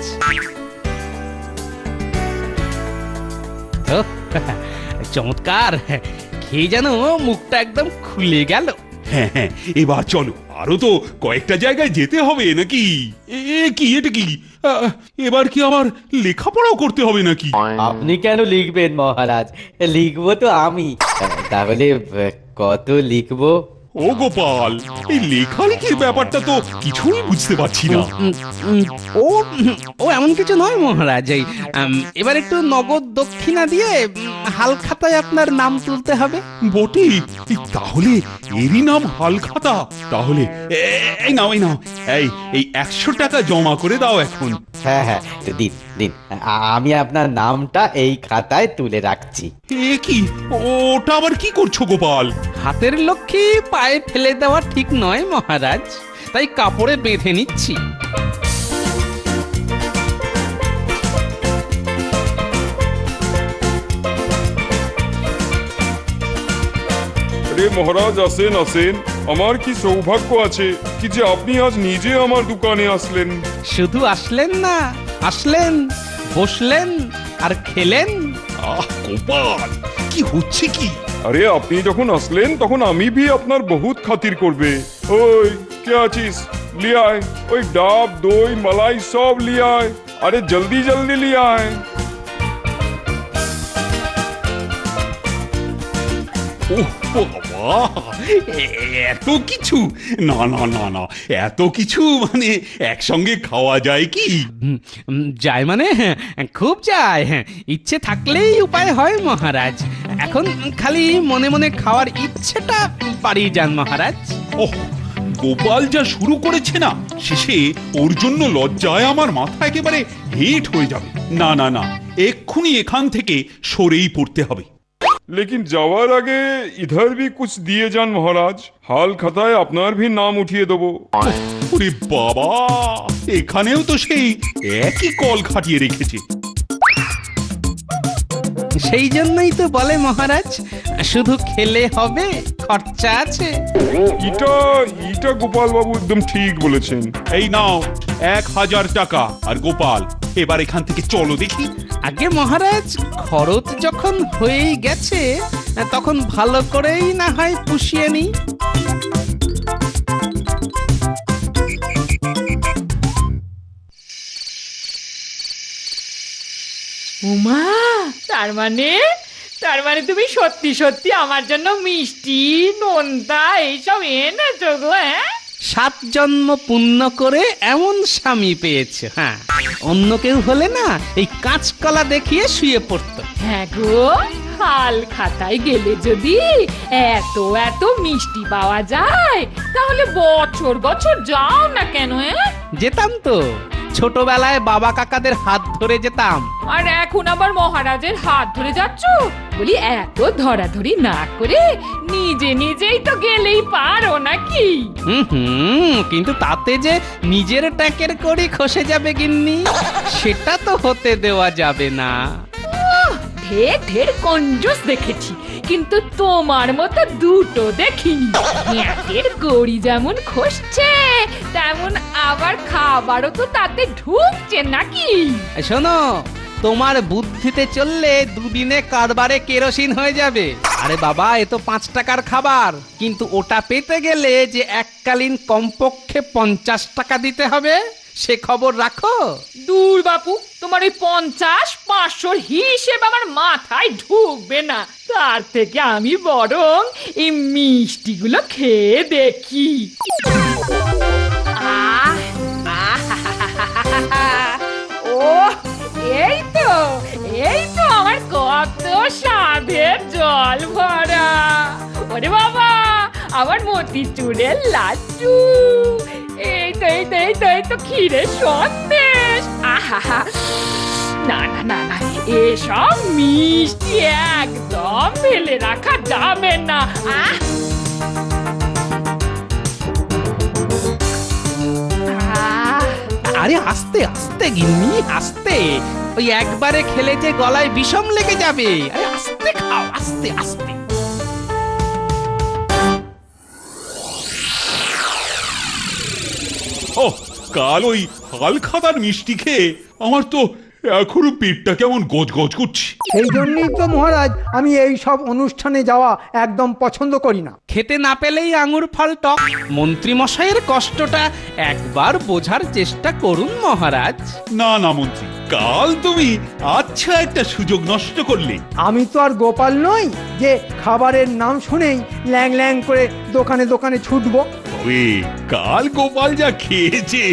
চমৎকার, খেয়ে যেন মুখটা একদম খুলে গেল। হ্যাঁ হ্যাঁ, এবার চলো, আরো তো কয়েকটা জায়গায় যেতে হবে নাকি? এটা কি এবার কি আবার লেখাপড়াও করতে হবে নাকি? আপনি কেন লিখবেন মহারাজ? লিখবো তো আমি। তাহলে কত লিখবো? ও গোপাল, এই লেখালেখির ব্যাপারটা তো কিছুই বুঝতে পারছি না। ও এমন কিছু নয় মহারাজ। এবার একটু নগদ দক্ষিণা দিয়ে হালখাতায় আপনার নাম তুলতে হবে। বটে, তাহলে এরই নাম হালখাতা। তাহলে এই নাও, এই 100 টাকা জমা করে দাও এখন। হ্যাঁ হ্যাঁ, দিন দিন, আমি আপনার নামটা এই খাতায় তুলে রাখছি। এ কি, ওটা আবার কি করছো গোপাল? হাতের লক্ষ্মী পায়ে ফেলে দেওয়া ঠিক নয় মহারাজ, তাই কাপড়ে বেঁধে নিচ্ছি। আরে মহারাজ, আসেন আসেন। আমার কি সৌভাগ্য আছে কি যে আপনি আজ নিজে আমার দোকানে আসলেন। শুধু আসলেন না, আসলেন, বসলেন আর খেলেন। গোপাল, কি হচ্ছে কি? আরে আপনি যখন আসলেন তখন আমি भी আপনার বহুত খাতির করবে। ওই কে আছিস, লিয়ে আয়। ওই ডাব, দই, মালাই সব লিয়ে আয়। আরে জলদি জলদি লিয়ে আয়। ওহ বাবা, এত কিছু? না না না না, এত কিছু মানে একসঙ্গে খাওয়া যায় কি? যায় মানে খুব যায়। ইচ্ছে থাকলেই উপায় হয় মহারাজ। এখন খালি মনে মনে খাওয়ার ইচ্ছেটা বাড়িয়ে যান মহারাজ। ওহ, গোপাল যা শুরু করেছে না, শেষে ওর জন্য লজ্জায় আমার মাথা একেবারে হেট হয়ে যাবে। না না না, এক্ষুনি এখান থেকে সরেই পড়তে হবে। लेकिन যাওয়ার আগে इधर भी कुछ दिए जान महाराज। हाल खाताয় আপনার भी নাম উঠিয়ে দেবো। ওরে বাবা, এখানেও তো সেই একই কল খাটিয়ে রেখেছে। সেই জন্যই তো বলে মহারাজ, শুধু খেলে হবে, খরচা আছে। এটা গোপাল বাবু একদম ঠিক বলেছেন। এই নাও 1000 টাকা। আর গোপাল, এবার এখান থেকে চলো দেখি। আগে মহারাজ, খরচ যখন হয়েই গেছে তখন ভালো করেই না হয় পুষিয়ে নি। উমা, তার মানে তুমি সত্যি সত্যি আমার জন্য মিষ্টি, নোনতা এইসব এনেছো গো? হ্যাঁ, 7 জন্ম পুণ্য করে এমন স্বামী পেয়েছে। হ্যাঁ, অন্য কেউ হলে না এই কাঁচকলা দেখিয়ে শুয়ে পড়তো। হ্যাঁ গো, হাল খাতায় গেলে যদি এত এত মিষ্টি পাওয়া যায় তাহলে বছর বছর যাও না কেন? যেতাম তো, ছোটবেলায় বাবা কাকাদের হাত ধরে যেতাম। আর এখন আবার মহারাজের হাত ধরে যাচ্ছ? বলি এত ধরাধরি না করে নিজে নিজেই তো গেলেই পারো নাকি? কিন্তু তাতে যে নিজের ট্যাকের করি খসে যাবে গিন্নি, সেটা তো হতে দেওয়া যাবে না। ঢের ঢের কঞ্জুস দেখেছি, কিন্তু তোমার মতো দুটো দেখিনি। ট্যাকের গড়ি যেমন খসছে তেমন আবার খাবারও তো তাতে ঢুকছে নাকি? শোনো, তোমার বুদ্ধিতে চললে দুদিনে কারবারে কেরোসিন হয়ে যাবে। আরে বাবা, এ তো 5 টাকার খাবার, কিন্তু ওটা পেতে গেলে যে এককালীন কমপক্ষে 50 টাকা দিতে হবে, সে খবর রাখো। দূর বাপু, তোমার ওই 50-500 হিসেব আমার মাথায় ঢুকবে না। তার থেকে আমি বরং এই মিষ্টিগুলো খেয়ে দেখি। ও, এই তো আমার কত স্বাদের জল ভরা। ওরে বাবা, আমার মতিচুরের লাড্ডু, এই তো ক্ষীরের সন্দেশ। আহা, না না না না, এসব মিষ্টি একদম ফেলে রাখা যাবে না। আরে আস্তে আস্তে গিন্নি, আস্তে। ওই একবারে খেলে যে গলায় বিষম লেগে যাবে। আরে আস্তে খাও, আস্তে আস্তে। ও, কাল ওই হালখাতার মিষ্টি খেয়ে আমার তো এখনো পেটটা কেমন গজগজ করছে। সেই জন্যই তো মহারাজ আমি এই সব অনুষ্ঠানে যাওয়া একদম পছন্দ করি না। খেতে না পেলেই আঙুর ফল টক। মন্ত্রী মশাইয়ের কষ্টটা একবার বোঝার চেষ্টা করুন মহারাজ। না না মন্ত্রী, কাল তুমি আচ্ছা একটা সুযোগ নষ্ট করলে। আমি তো আর গোপাল নই যে খাবারের নাম শুনেই ল্যাং ল্যাং করে দোকানে দোকানে ছুটবো। তবে কাল গোপাল যা খেয়েছে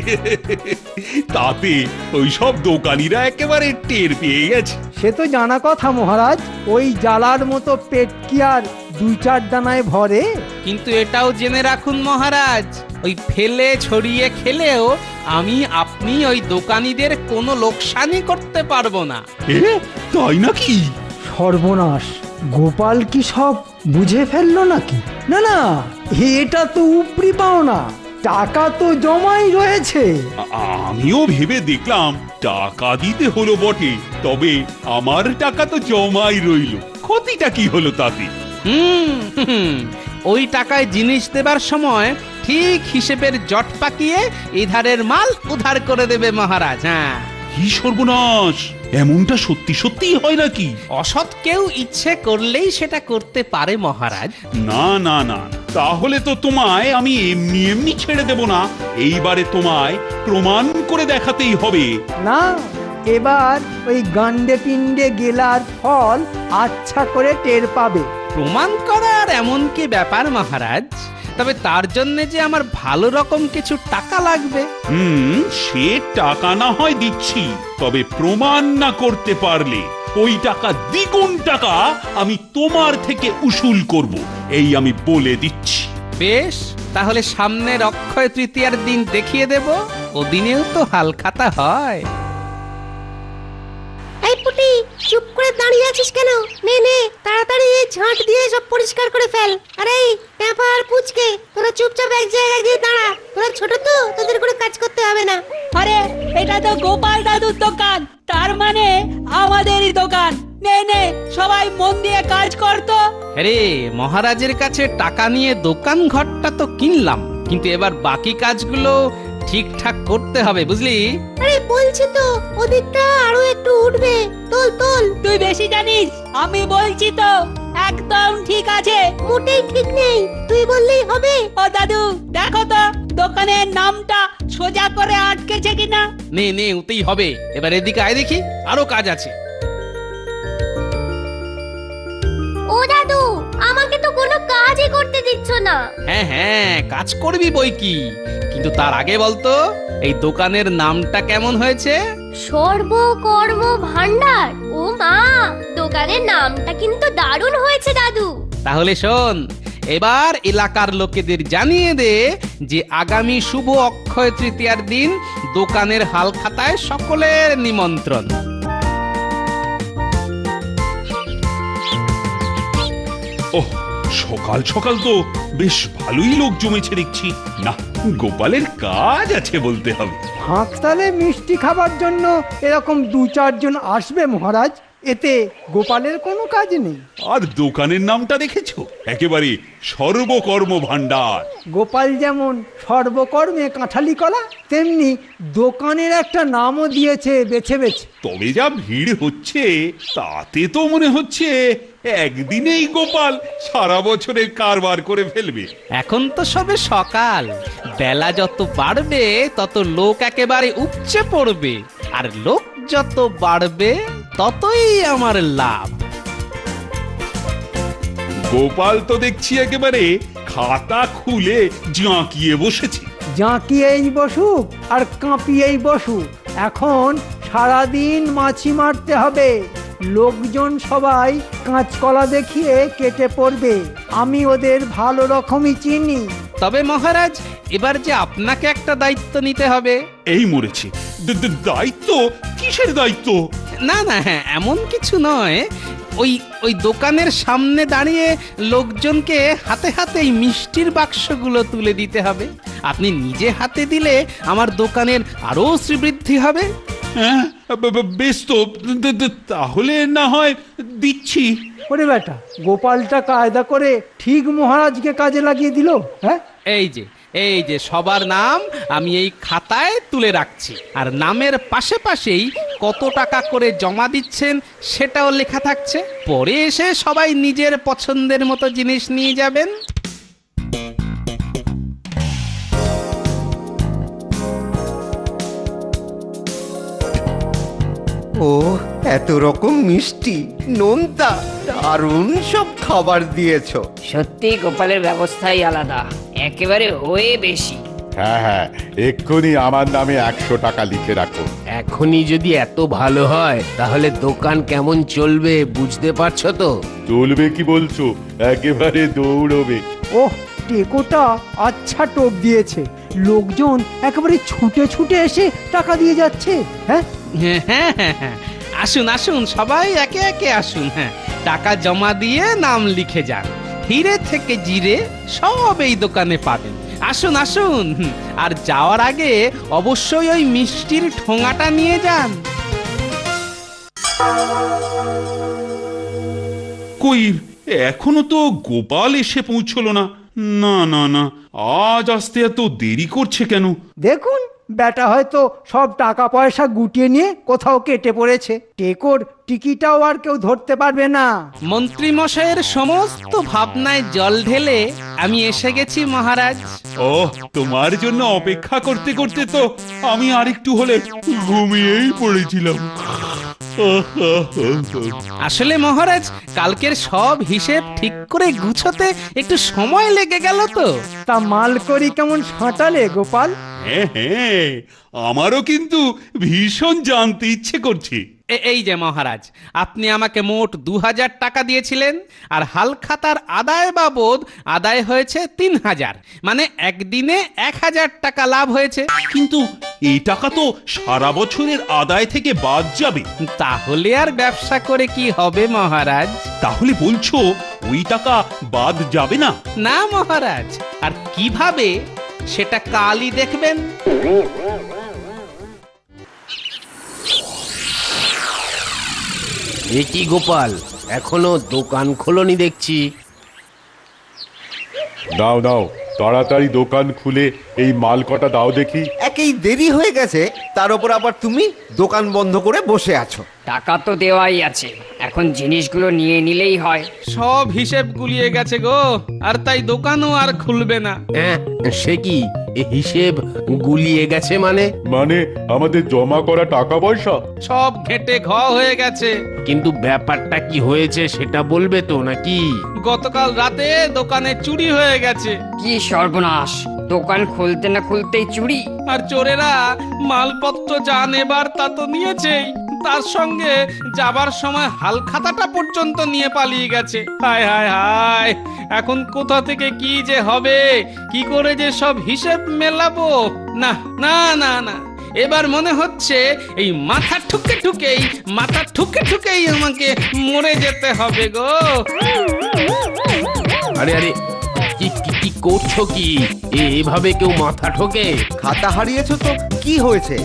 তাতে ওই সব দোকানিরা একেবারে টের পেয়ে গেছে। সে তো জানা কথা মহারাজ, ওই জ্বালার মতো পেট কি আর 2-4 দানায় ভরে? কিন্তু এটাও জেনে রাখুন মহারাজ, ওই ফেলে ছড়িয়ে খেলেও আমি আপনি ওই দোকানিদের কোনো লোকসানই করতে পারবো না। তাই নাকি? সর্বনাশ, গোপাল কি সব বুঝে ফেললো নাকি? না না, এটা তো উপরি পাওনা, টাকা তো জমাই রয়েছে। আমিও ভেবে দেখলাম টাকা দিতে হলো বটে, তবে আমার টাকা তো জমাই রইল, ক্ষতিটা কি হলো তাতে? ওই টাকায় জিনিস দেবার সময় ঠিক হিসেবের জট পাকিয়ে এধারের মাল উধার করে দেবে মহারাজ। হ্যাঁ, কি সর্বনাশ! এমনটা সত্যি সত্যিই হয় নাকি? অসৎ কেউ ইচ্ছে করলেই সেটা করতে পারে মহারাজ। না না না, তাহলে তো তোমায় আমি এমনি এমনি ছেড়ে দেব না। এইবারে তোমায় প্রমাণ করে দেখাতেই হবে। না, এবার ওই গান্ডে পিণ্ডে গেলার ফল আচ্ছা করে টের পাবে। প্রমাণ করার এমন কি ব্যাপার মহারাজ? তবে তার জন্য যে আমার ভালো রকম কিছু টাকা লাগবে। সে টাকা না হয় দিচ্ছি, তবে প্রমাণ না করতে পারলে ওই টাকা দ্বিগুণ টাকা আমি তোমার থেকে উসুল করব, এই আমি বলে দিচ্ছি। বেশ, তাহলে সামনের অক্ষয় তৃতীয়ার দিন দেখিয়ে দেব। ওদিনেও তো হালখাতা হয়। এই পুটি, চুপ করে দাঁড়িয়ে আছিস কেন? নে নে, তাড়াতাড়ি ঝাঁট দিয়ে সব পরিষ্কার করে ফেল। আরে পেঁপা আর পুচকে, তোরা চুপচাপ এক জায়গায় গিয়ে দাঁড়া। তোরা ছোট তো, তোদের কোনো কাজ করতে হবে না। আরে এটা তো গোপাল দাদুর দোকান, তার মানে আমাদেরই দোকান। নে নে, সবাই মন দিয়ে কাজ করতো। আরে মহারাজের কাছে টাকা নিয়ে দোকান ঘরটা তো কিনলাম, কিন্তু এবার বাকি কাজগুলো ঠিকঠাক করতে হবে, বুঝলি? আরে বলছি তো ওদিকটা আরো একটু উঠবে। তোল তোল। তুই বেশি জানিস। আমি বলছি তো একদম ঠিক আছে। মোটেই ঠিক নেই, তুই বললেই হবে। ও দাদু দেখো তো দোকানের নামটা সোজা করে আটকেছে কিনা। নে নে, ওতেই হবে। এবার এদিকে আয় দেখি, আরো কাজ আছে। ও দাদু, আমাকে তো কোনো কাজই করতে দিচ্ছ না। হ্যাঁ হ্যাঁ, কাজ করবি বই কি, কিন্তু তার আগে বলতো এই দোকানের নামটা কেমন হয়েছে? সর্বকর্ম ভান্ডার। ও মা, দোকানের নামটা কিন্তু দারুণ হয়েছে দাদু। তাহলে শোন, এবার এলাকার লোকেদের জানিয়ে দে যে আগামী শুভ অক্ষয় তৃতীয়ার দিন দোকানের হাল খাতায় সকলের নিমন্ত্রণ। ওহ, সকাল সকাল তো বেশ ভালোই লোক জমেছে দেখছি। না, গোপালের কাজ আছে বলতে হবে। হাঁকতালে মিষ্টি খাবার জন্য এরকম 2-4 জন আসবে মহারাজ, এতে গোপালের কোনো কাজ নেই। আর দোকানের নামটা দেখেছো, একেবারে সর্বকর্ম ভান্ডার। গোপাল যেমন সর্বকর্মে কাঁঠালি কলা, তেমনি দোকানের একটা নামও দিয়েছে বেছে বেছে। তবে যা ভিড় হচ্ছে তাতে তো মনে হচ্ছে একদিনেই গোপাল সারা বছরের কারবার করে ফেলবে। এখন তো সবে সকাল, বেলা যত বাড়বে তত লোক একেবারে উপচে পড়বে, আর লোক যত বাড়বে ততই আমার লাভ। গোপাল তো দেখছি একেবারে খাতা খুলে জাঁকিয়ে বসেছে। জাঁকিয়েই বসুক আর কাঁপিয়েই বসুক, এখন সারাদিন মাছি মারতে হবে। লোকজন সবাই কাঁচকলা দেখিয়ে কেটে পড়বে, আমি ওদের ভালো রকমই চিনি। তবে মহারাজ, এবার যে আপনাকে একটা দায়িত্ব নিতে হবে। এই মরেছে। দায়িত্ব? কিসের দায়িত্ব? না না, হ্যাঁ এমন কিছু নয়, ওই দোকানের সামনে দাঁড়িয়ে লোকজনকে হাতে হাতে এই মিষ্টির বাক্সগুলো তুলে দিতে হবে। আপনি নিজে হাতে দিলে আমার দোকানের আরো শ্রীবৃদ্ধি হবে। হ্যাঁ বেশ তো, তাহলে না হয় দিচ্ছি। ওরে বেটা, গোপালটা কায়দা করে ঠিক মহারাজকে কাজে লাগিয়ে দিল। হ্যাঁ, এই যে সবার নাম আমি এই খাতায় তুলে রাখছি, আর নামের পাশে পাশেই কত টাকা করে জমা দিচ্ছেন সেটাও লেখা থাকছে। পরে এসে সবাই নিজের পছন্দের মতো জিনিস নিয়ে যাবেন। ও এত রকম মিষ্টি, নোনতা, দারুণ সব খাবার দিয়েছো। সত্যি গোপালের ব্যবস্থাই আলাদা, একেবারে হয়ে বেশি। হ্যাঁ হ্যাঁ, এক্ষুনি আমার নামে 100 টাকা লিখে রাখো। এখনই যদি এত ভালো হয় তাহলে দোকান কেমন চলবে বুঝতে পারছো তো? চলবে কি বলছো, একেবারে দৌড়বে। ওহ, টেকোটা আচ্ছা টোপ দিয়েছে, লোকজন একেবারে ছুটে ছুটে এসে টাকা দিয়ে যাচ্ছে। হ্যাঁ হ্যাঁ হ্যাঁ হ্যাঁ, আসুন আসুন, সবাই একে একে আসুন। হ্যাঁ, টাকা জমা দিয়ে নাম লিখে যান। হিরে থেকে জিরে সব এই দোকানে পাবেন। আসুন আসুন, আর যাওয়ার আগে অবশ্যই ওই মিষ্টির ঠোঙাটা নিয়ে যান। কই, এখনো তো গোপাল এসে পৌঁছলো না। না না না, আজ আসতে এত দেরি করছে কেন? দেখুন, বেটা হয়তো সব টাকা পয়সা গুটিয়ে নিয়ে কোথাও কেটে পড়েছে। টেকোর টিকিটাও আর কেউ ধরতে পারবে না। মন্ত্রী মশাইয়ের সমস্ত ভাবনায় জল ঢেলে আমি এসে গেছি মহারাজ। ও, তোমার জন্য অপেক্ষা করতে করতে তো আমি আরেকটু হলে ঘুমিয়েই পড়েছিলাম। আসলে মহারাজ, কালকের সব হিসেব ঠিক করে গুছোতে একটু সময় লেগে গেল তো। তা মাল করি কেমন সাঁটালে গোপাল? হ্যাঁ হ্যাঁ, আমারও কিন্তু ভীষণ জানতে ইচ্ছে করছে। এই যে মহারাজ, আপনি আমাকে মোট 2000 টাকা দিয়েছিলেন, আর হালখাতার আদায় বাবদ আদায় হয়েছে 3000, মানে একদিনে 1000 টাকা লাভ হয়েছে। কিন্তু এই টাকা তো সারা বছরের আদায় থেকে বাদ যাবে। তাহলে আর ব্যবসা করে কি হবে মহারাজ? তাহলে বলছো ওই টাকা বাদ যাবে না? না মহারাজ, আর কিভাবে সেটা কালই দেখবেন। এ কি গোপাল, এখনো দোকান খোলনি দেখছি। দাও দাও, তাড়াতাড়ি দোকান খুলে এই মাল কটা দাও দেখি। একেই দেরি হয়ে গেছে, তার উপর আবার তুমি দোকান বন্ধ করে বসে আছো। টাকা তো দেওয়াই আছে, এখন জিনিসগুলো নিয়ে নিলেই হয়। সব হিসেব গুলিয়ে গেছে গো, আর তাই দোকানও আর খুলবে না। সে কি হিসেব গুলিয়ে গেছে মানে? মানে আমাদের জমা করা টাকা পয়সা সব ঘেটে ঘ হয়ে গেছে। কিন্তু ব্যাপারটা কি হয়েছে সেটা বলবে তো নাকি? গতকাল রাতে দোকানে চুরি হয়ে গেছে। কি সর্বনাশ, দোকান খুলতে না খুলতেই চুরি! আর চোরেরা মালপত্র যা নেবার তা তো নিয়েছেই, তার সঙ্গে যাবার সময় হাল খাতাটা পর্যন্ত নিয়ে পালিয়ে গেছে। হায় হায় হায়, এখন কোথা থেকে কি যে হবে, কি করে যে সব হিসেব মেলাবো। না না না না, এবার মনে হচ্ছে এই মাথা ঠুকে আমাকে মরে যেতে হবে গো। আরে আরে, কি করছো কি? এভাবে কেউ মাথা ঠোকে? খাতা হারিয়েছো তো কি হয়েছে?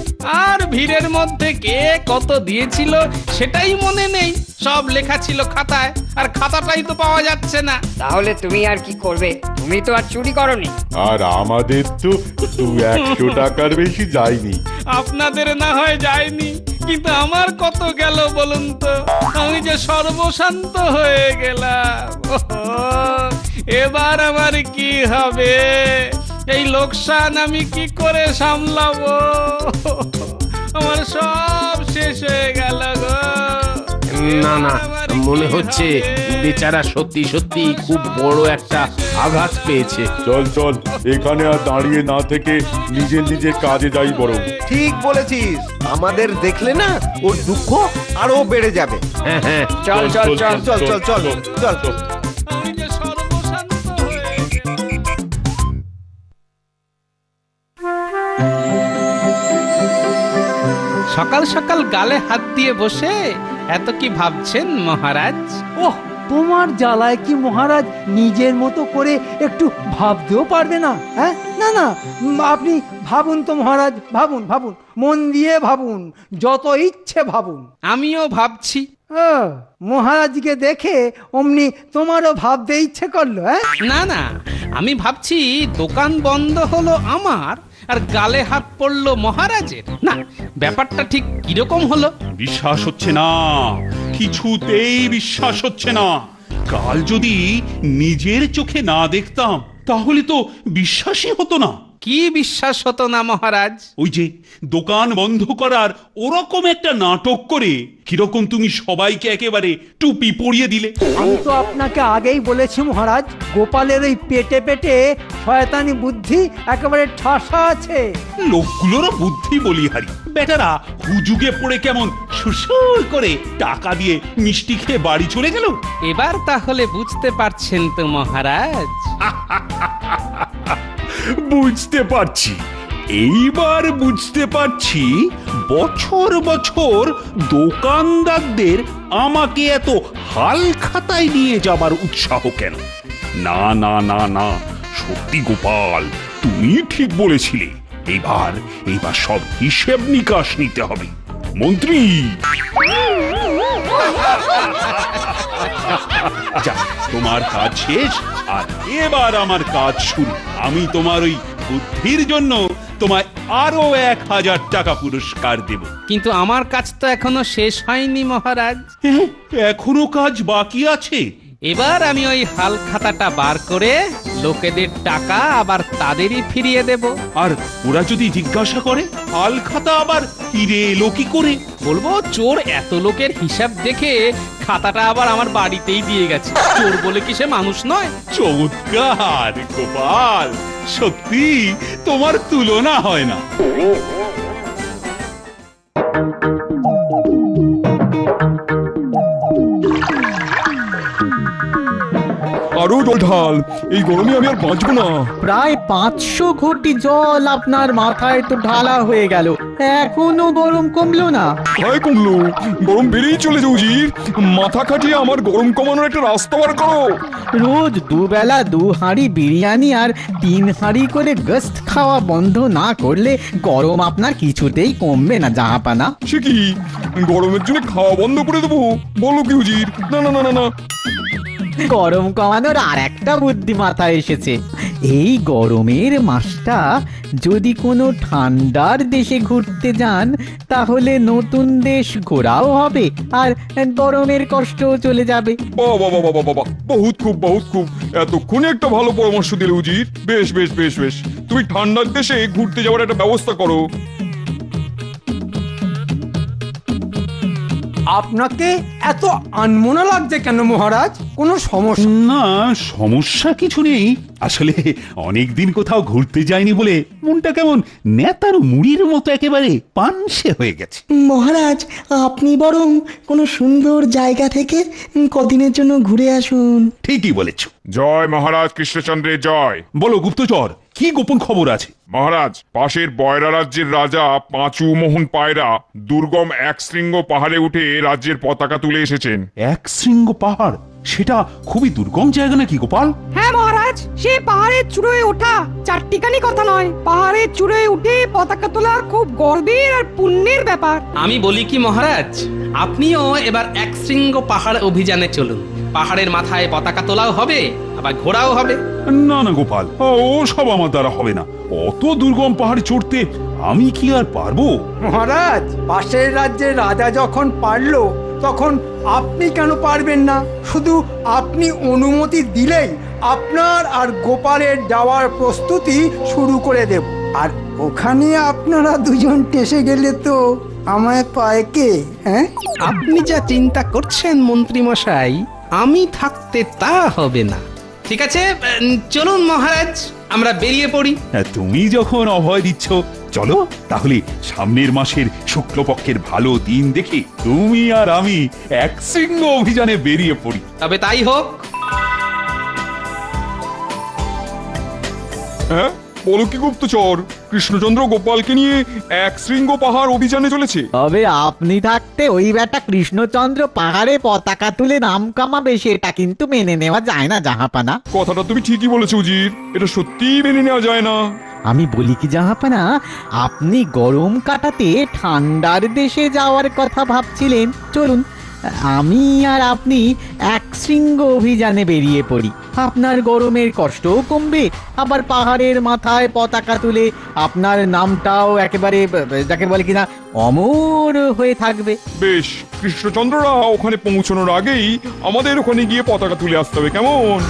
আর ভিড়ের মধ্যে কে কত দিয়েছিল সেটাই মনে নেই, সব লেখা ছিল খাতায়, আর খাতাটাই তো পাওয়া যাচ্ছে না। তাহলে তুমি আর কি করবে? তুমি তো আর চুরি করনি। আর আমাদের তো 100 টাকার বেশি যায়নি। আপনাদের না হয় যায়নি, কিন্তু আমার কত গেল বলুন তো? আমি যে সর্বশান্ত হয়ে গেলাম। এবার আমার কি হবে? এই লোকসান আমি কি করে সামলাবো? আমার সব শেষ হয়ে গেল গো। না না, মনে হচ্ছে বেচারা সত্যি সত্যি খুব বড় একটা আঘাত পেয়েছে। চল চল, এখানে আর দাঁড়িয়ে না থেকে নিজের নিজের কাজে যাই বরং। ঠিক বলেছিস, আমাদের দেখলে না ওর দুঃখ আরো বেড়ে যাবে। হ্যাঁ হ্যাঁ, চল চল চল চল চল চল চল চল। সকাল সকাল গালে হাত দিয়ে বসে এত কি ভাবছেন মহারাজ? ওহ, তোমার জ্বালায় কি মহারাজ নিজের মতো করে একটু ভাবতেও পারবে না? হ্যাঁ, না না, আপনি ভাবুন তো মহারাজ, ভাবুন ভাবুন, মন দিয়ে ভাবুন, যত ইচ্ছে ভাবুন। আমিও ভাবছি। মহারাজকে দেখে অমনি তোমারও ভাবতে ইচ্ছে করলো? না না, আমি ভাবছি দোকান বন্ধ হলো আমার, আর গালে হাত পড়লো মহারাজের। না, ব্যাপারটা ঠিক কিরকম হলো? বিশ্বাস হচ্ছে না, কিছুতেই বিশ্বাস হচ্ছে না। কাল যদি নিজের চোখে না দেখতাম তাহলে তো বিশ্বাসই হতো না। কি বিশ্বাস হতো না মহারাজ? ওই যে দোকান বন্ধ করার ওরকম একটা নাটক করে কিরকম তুমি সবাইকে একেবারে টুপি পরিয়ে দিলে। আমি তো আপনাকে আগেই বলেছি মহারাজ, গোপালের এই পেটে পেটে শয়তানি বুদ্ধি একেবারে ঠাসা আছে। লোকগুলোরও বুদ্ধি বলিহারি, বেটারা হুজুগে পড়ে কেমন সুসুর করে টাকা দিয়ে মিষ্টি খেয়ে বাড়ি চলে গেল। এবার তাহলে বুঝতে পারছেন তো মহারাজ? বুঝতে পারছি, এইবার বুঝতে পারছি বছর বছর দোকানদারদের আমাকে এত হাল খাতায় নিয়ে যাবার উৎসাহ কেন। না না না না, সত্যি গোপাল, তুমি ঠিক বলেছিলে। এইবার সব হিসেব নিকাশ নিতে হবে। মন্ত্রী, তোমার কাজ শেষ, আর এবার আমার কাজ শুরু। আমি তোমার ওই বুদ্ধির জন্য তোমায় আরো 1000 টাকা পুরস্কার দেব। কিন্তু আমার কাজ তো এখনো শেষ হয়নি মহারাজ। এখনো কাজ বাকি আছে। এবার আমি ওই হাল খাতাটা বার করে লোকেদের টাকা আবার তাদেরই ফিরিয়ে দেব। আর ওরা যদি জিজ্ঞাসা করে হাল খাতা আবার ফিরে এলো কি করে, বলবো চোর এত লোকের হিসাব দেখে খাতাটা আবার আমার বাড়িতেই দিয়ে গেছে। চোর বলে কি সে মানুষ নয়? চমৎকার গোপাল, সত্যি তোমার তুলনা হয় না। আরো জল ঢাল, এই গরমে আমি আর বাঁচবো না। প্রায় 500 ঘটি জল আপনার মাথায় তো ঢালা হয়ে গেল, এখনো গরম কমলো না? হায় কমলো, গরম বেড়েই চলেছে উজির। মাথা খাটিয়ে আমার গরম কমানোর একটা রাস্তা বার করো। রোজ দুবেলা 2 হাঁড়ি বিরিয়ানি আর 3 হাঁড়ি করে গোশত খাওয়া বন্ধ না করলে গরম আপনার কিছুতেই কমবে না জাহাপানা। সে কি, গরমের জন্য খাওয়া বন্ধ করে দেবো? বলো কি উজির? না না না না না, গরম কমানোর আর একটা বুদ্ধি মাথায় এসেছে। এই গরমের মাসটা যদি কোনো ঠান্ডার দেশে ঘুরতে যান তাহলে নতুন দেশ ঘোরাও হবে আর গরমের কষ্টও চলে যাবে। বাবা বাবা বাবা বাবা, বহুত খুব বহুত খুব, এতক্ষণে একটা ভালো পরামর্শ দিলে উজির। বেশ বেশ বেশ বেশ, তুমি ঠান্ডার দেশে ঘুরতে যাওয়ার একটা ব্যবস্থা করো। আপনাকে এত আনমনা লাগছে কেন মহারাজ? কোনো সমস্যা? না, সমস্যা কিছু নেই। আসলে অনেক দিন কোথাও ঘুরতে যায়নি বলে মনটা কেমন নেতার মুড়ির মতো একেবারে পানসে হয়ে গেছে। মহারাজ, আপনি বরং কোনো সুন্দর জায়গা থেকে কদিনের জন্য ঘুরে আসুন। ঠিকই বলেছ। জয় মহারাজ কৃষ্ণচন্দ্রের জয়। বলো গুপ্তচর, কি গোপন খবর আছে? মহারাজ, পাশের বয়রা রাজ্যের রাজা পাঁচু মোহন পায়রা দুর্গম এক শৃঙ্গ পাহাড়ে উঠে রাজ্যের পতাকা তুলে এসেছেন। এক শৃঙ্গ পাহাড়? সেটা খুবই দুর্গম জায়গা নাকি গোপাল? হ্যাঁ মহারাজ, সে পাহাড়ের চূড়োয় ওঠা চারটিখানি কথা নয়। পাহাড়ের চূড়োয় উঠে পতাকা তোলা খুব গর্বের আর পুণ্যের ব্যাপার। আমি বলি কি মহারাজ, আপনিও এবার এক শৃঙ্গ পাহাড় অভিযানে চলুন। পাহাড়ের মাথায় পতাকা তোলাও হবে, আবার ঘোরাও হবে। না না গোপাল, ও সব আমার দ্বারা হবে না। অত দুর্গম পাহাড় চড়তে আমি কি আর পারবো? মহারাজ, পাশের রাজ্যের রাজা যখন পারলো তখন আপনি কেন পারবেন না? শুধু আপনি অনুমতি দিলেই আপনার আর গোপালের যাওয়ার প্রস্তুতি শুরু করে দেব। আর ওখানে আপনারা দুজন টেসে গেলে তো আমায় পায় কে? হ্যাঁ, আপনি যা চিন্তা করছেন মন্ত্রী মশাই, আমি থাকতে তা হবে না। ঠিক আছে, চলুন মহারাজ, আমরা বেরিয়ে পড়ি। তুমি যখন অভয় দিচ্ছ, চলো তাহলে সামনের মাসের শুক্লপক্ষের ভালো দিন দেখে তুমি আর আমি এক শৃঙ্গ অভিযানে বেরিয়ে পড়ি। তবে তাই হোক। হ্যাঁ, বলো কি গুপ্তচর, কৃষ্ণচন্দ্র গোপালকে নিয়ে এক শৃঙ্গ পাহাড় অভিযানে চলেছে? তবে আপনি থাকতে ওই বেটা কৃষ্ণচন্দ্র পাহাড়ে পতাকা তুলে নাম কামাবে সেটা কিন্তু মেনে নেওয়া যায় না জাহাপানা। কথাটা তুমি ঠিকই বলেছো উজির, এটা সত্যিই মেনে নেওয়া যায় না। আমি বলি কি জাহাপানা, আপনি গরম কাটাতে ঠান্ডার দেশে যাওয়ার কথা ভাবছিলেন। চলুন আমি আর আপনি এক শৃঙ্গ অভিযানে বেরিয়ে পড়ি। আপনার গরমের কষ্টও কমবে, আবার পাহাড়ের মাথায় পতাকা তুলে আপনার নামটাও একেবারে যাকে বলে কিনা অমর হয়ে থাকবে। বেশ, কৃষ্ণচন্দ্ররা ওখানে পৌঁছানোর আগেই আমাদের ওখানে গিয়ে পতাকা তুলে আসতে হবে, কেমন?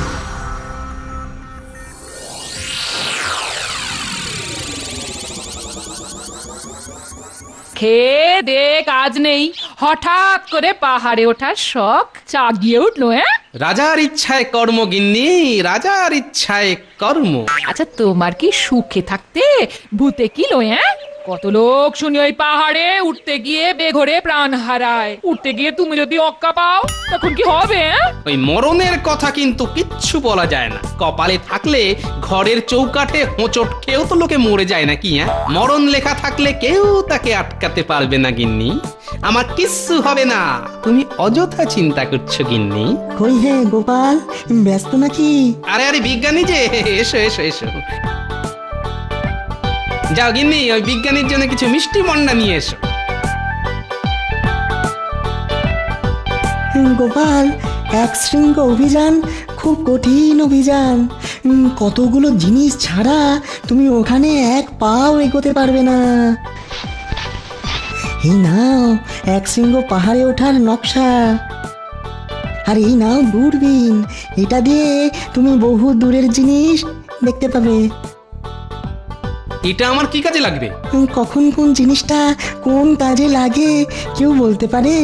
খেয়ে দে কাজ নেই, হঠাৎ করে পাহাড়ে ওঠার শখ জাগিয়ে উঠলো। হ্যাঁ, রাজার ইচ্ছায় কর্ম গিন্নি, রাজার ইচ্ছায় কর্ম। আচ্ছা, তোমার কি সুখে থাকতে ভূতে কিলো? হ্যাঁ, কত লোক শুনি ওই পাহাড়ে উঠতে গিয়ে বেঘরে প্রাণ হারায়। উঠতে গিয়ে তুমি যদি অক্কা পাও তখন কি হবে? ওই মরণের কথা কিন্তু কিচ্ছু বলা যায় না। কপালে থাকলে ঘরের চৌকাঠে হোঁচট খেয়েও তো লোকে মরে যায় নাকি? হ্যাঁ, মরণ লেখা থাকলে কেউ তাকে আটকাতে পারবে না গিন্নি। আমার কিচ্ছু হবে না, তুমি অযথা চিন্তা করছো গিন্নি। কই হে গোপাল, ব্যস্ত নাকি? আরে আরে বিজ্ঞানী যে, এসো এসো এসো। যাও গিন্নি, ওই বিজ্ঞানীর জন্য কিছু মিষ্টি মন্ডা নিয়ে এসো। গোপাল, এক শৃঙ্গ অভিযান খুব কঠিন অভিযান। কতগুলো জিনিস ছাড়া তুমি ওখানে এক পাও এগোতে পারবে না। এই নাও এক শৃঙ্গ পাহাড়ে ওঠার নকশা, আর এই নাও দূরবীন। এটা দিয়ে তুমি বহু দূরের জিনিস দেখতে পাবে। এটা আমার কি কাজে লাগবে? কখন কোন জিনিসটা কোন কাজে লাগে কেউ বলতে পারে?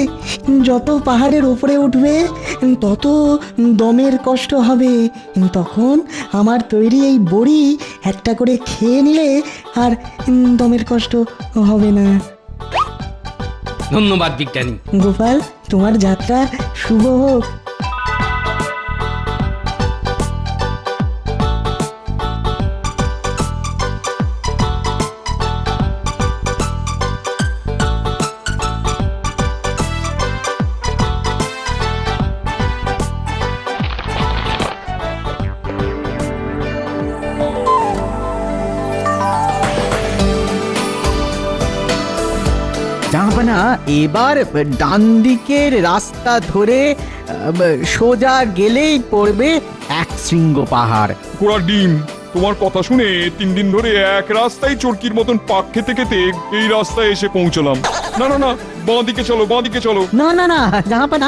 যত পাহাড়ের উপরে উঠবে তত দমের কষ্ট হবে। তখন আমার তৈরি এই বড়ি একটা করে খেয়ে নিলে আর দমের কষ্ট হবে না। ধন্যবাদ বিজ্ঞানী। গোপাল, তোমার যাত্রা শুভ হোক। জাহাপানা এবার ডান দিকের রাস্তা ধরে সোজা গেলেই পড়বে এক শৃঙ্গ পাহাড়। গোড়া ডিম, তোমার কথা শুনে 3 দিন ধরে এক রাস্তায় চরকির মতন পাক খেতে খেতে এই রাস্তায় এসে পৌঁছলাম। না না না, বাঁ দিকে চলো, বাঁ দিকে চলো। না না না জাহাপানা,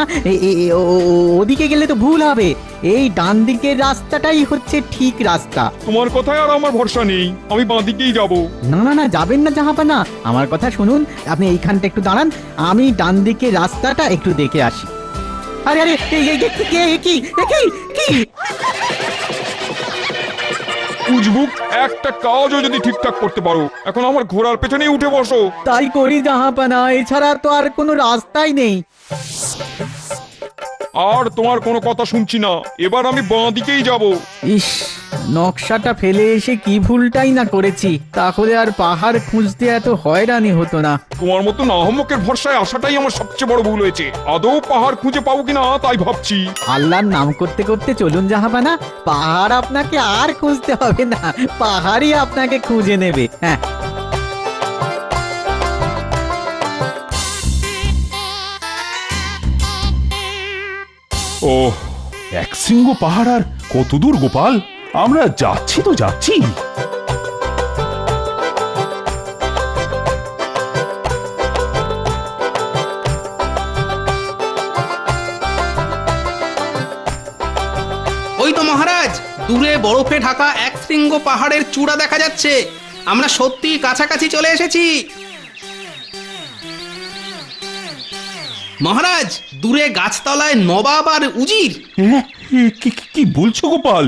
ওদিকে গেলে তো ভুল হবে। এই ডান দিকের রাস্তাটাই হচ্ছে ঠিক রাস্তা। তোমার কথায় আর আমার ভরসা নেই, আমি বাঁ দিকেই যাব। না না না, যাবেন না জাহাপানা, আমার কথা শুনুন। আপনি এইখানটা একটু দাঁড়ান, আমি ডান দিকের রাস্তাটা একটু দেখে আসি। আরে আরে কি উজবুক, একটা কাজও যদি ঠিকঠাক করতে পারো, এখন আমার ঘোড়ার পেছনেই উঠে বসো। তাই করি জাহাপানা, এছাড়া তো আর কোনো রাস্তাই নেই। আর তোমার কোনো কথা শুনছি না, এবার আমি বাঁ দিকেই যাব। ইস, নকশাটা ফেলে এসে কি ভুলটাই না করেছি, তাহলে আর পাহাড় খুঁজতে এত হয়রানি হতো না। তোমার মতো আহম্মকের ভরসায় আসাটাই আমার সবচেয়ে বড় ভুল হয়েছে। আদৌ পাহাড় খুঁজে পাবো কিনা তাই ভাবছি। আল্লাহর নাম করতে করতে চলুন জাহাপানা, পাহাড় আপনাকে আর খুঁজতে হবে না, পাহাড়ই আপনাকে খুঁজে নেবে। হ্যাঁ, ও, এক শৃঙ্গ পাহাড় আর কত দূর গোপাল? আমরা যাচ্ছি তো যাচ্ছি। ওই তো মহারাজ, দূরে বরফে ঢাকা এক শৃঙ্গ পাহাড়ের চূড়া দেখা যাচ্ছে। আমরা সত্যি কাছাকাছি চলে এসেছি। মহারাজ, দূরে গাছতলায় নবাব আর উজির। হ্যাঁ, কি বলছো গোপাল?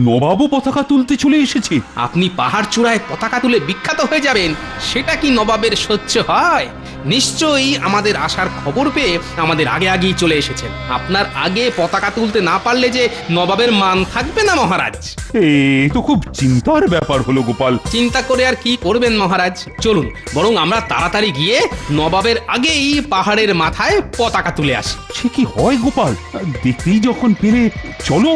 নবাবও পতাকা তুলতে চলে এসেছে? আপনি পাহাড় চূড়ায় পতাকা তুলে বিখ্যাত হয়ে যাবেন, সেটা কি নবাবের সহ্য হয়? নিশ্চয়ই আমাদের আসার খবর পেয়ে আমাদের আগে আগেই চলে এসেছেন। আপনার আগে পতাকা তুলতে না পারলে যে নবাবের মান থাকবে না মহারাজ। এই তো খুব চিন্তার ব্যাপার হলো গোপাল। চিন্তা করে আর কি করবেন মহারাজ, চলুন বরং আমরা তাড়াতাড়ি গিয়ে নবাবের আগেই পাহাড়ের মাথায় পতাকা তুলে আসি। সে কি হয় গোপাল? দেখতেই যখন পেলে, চলো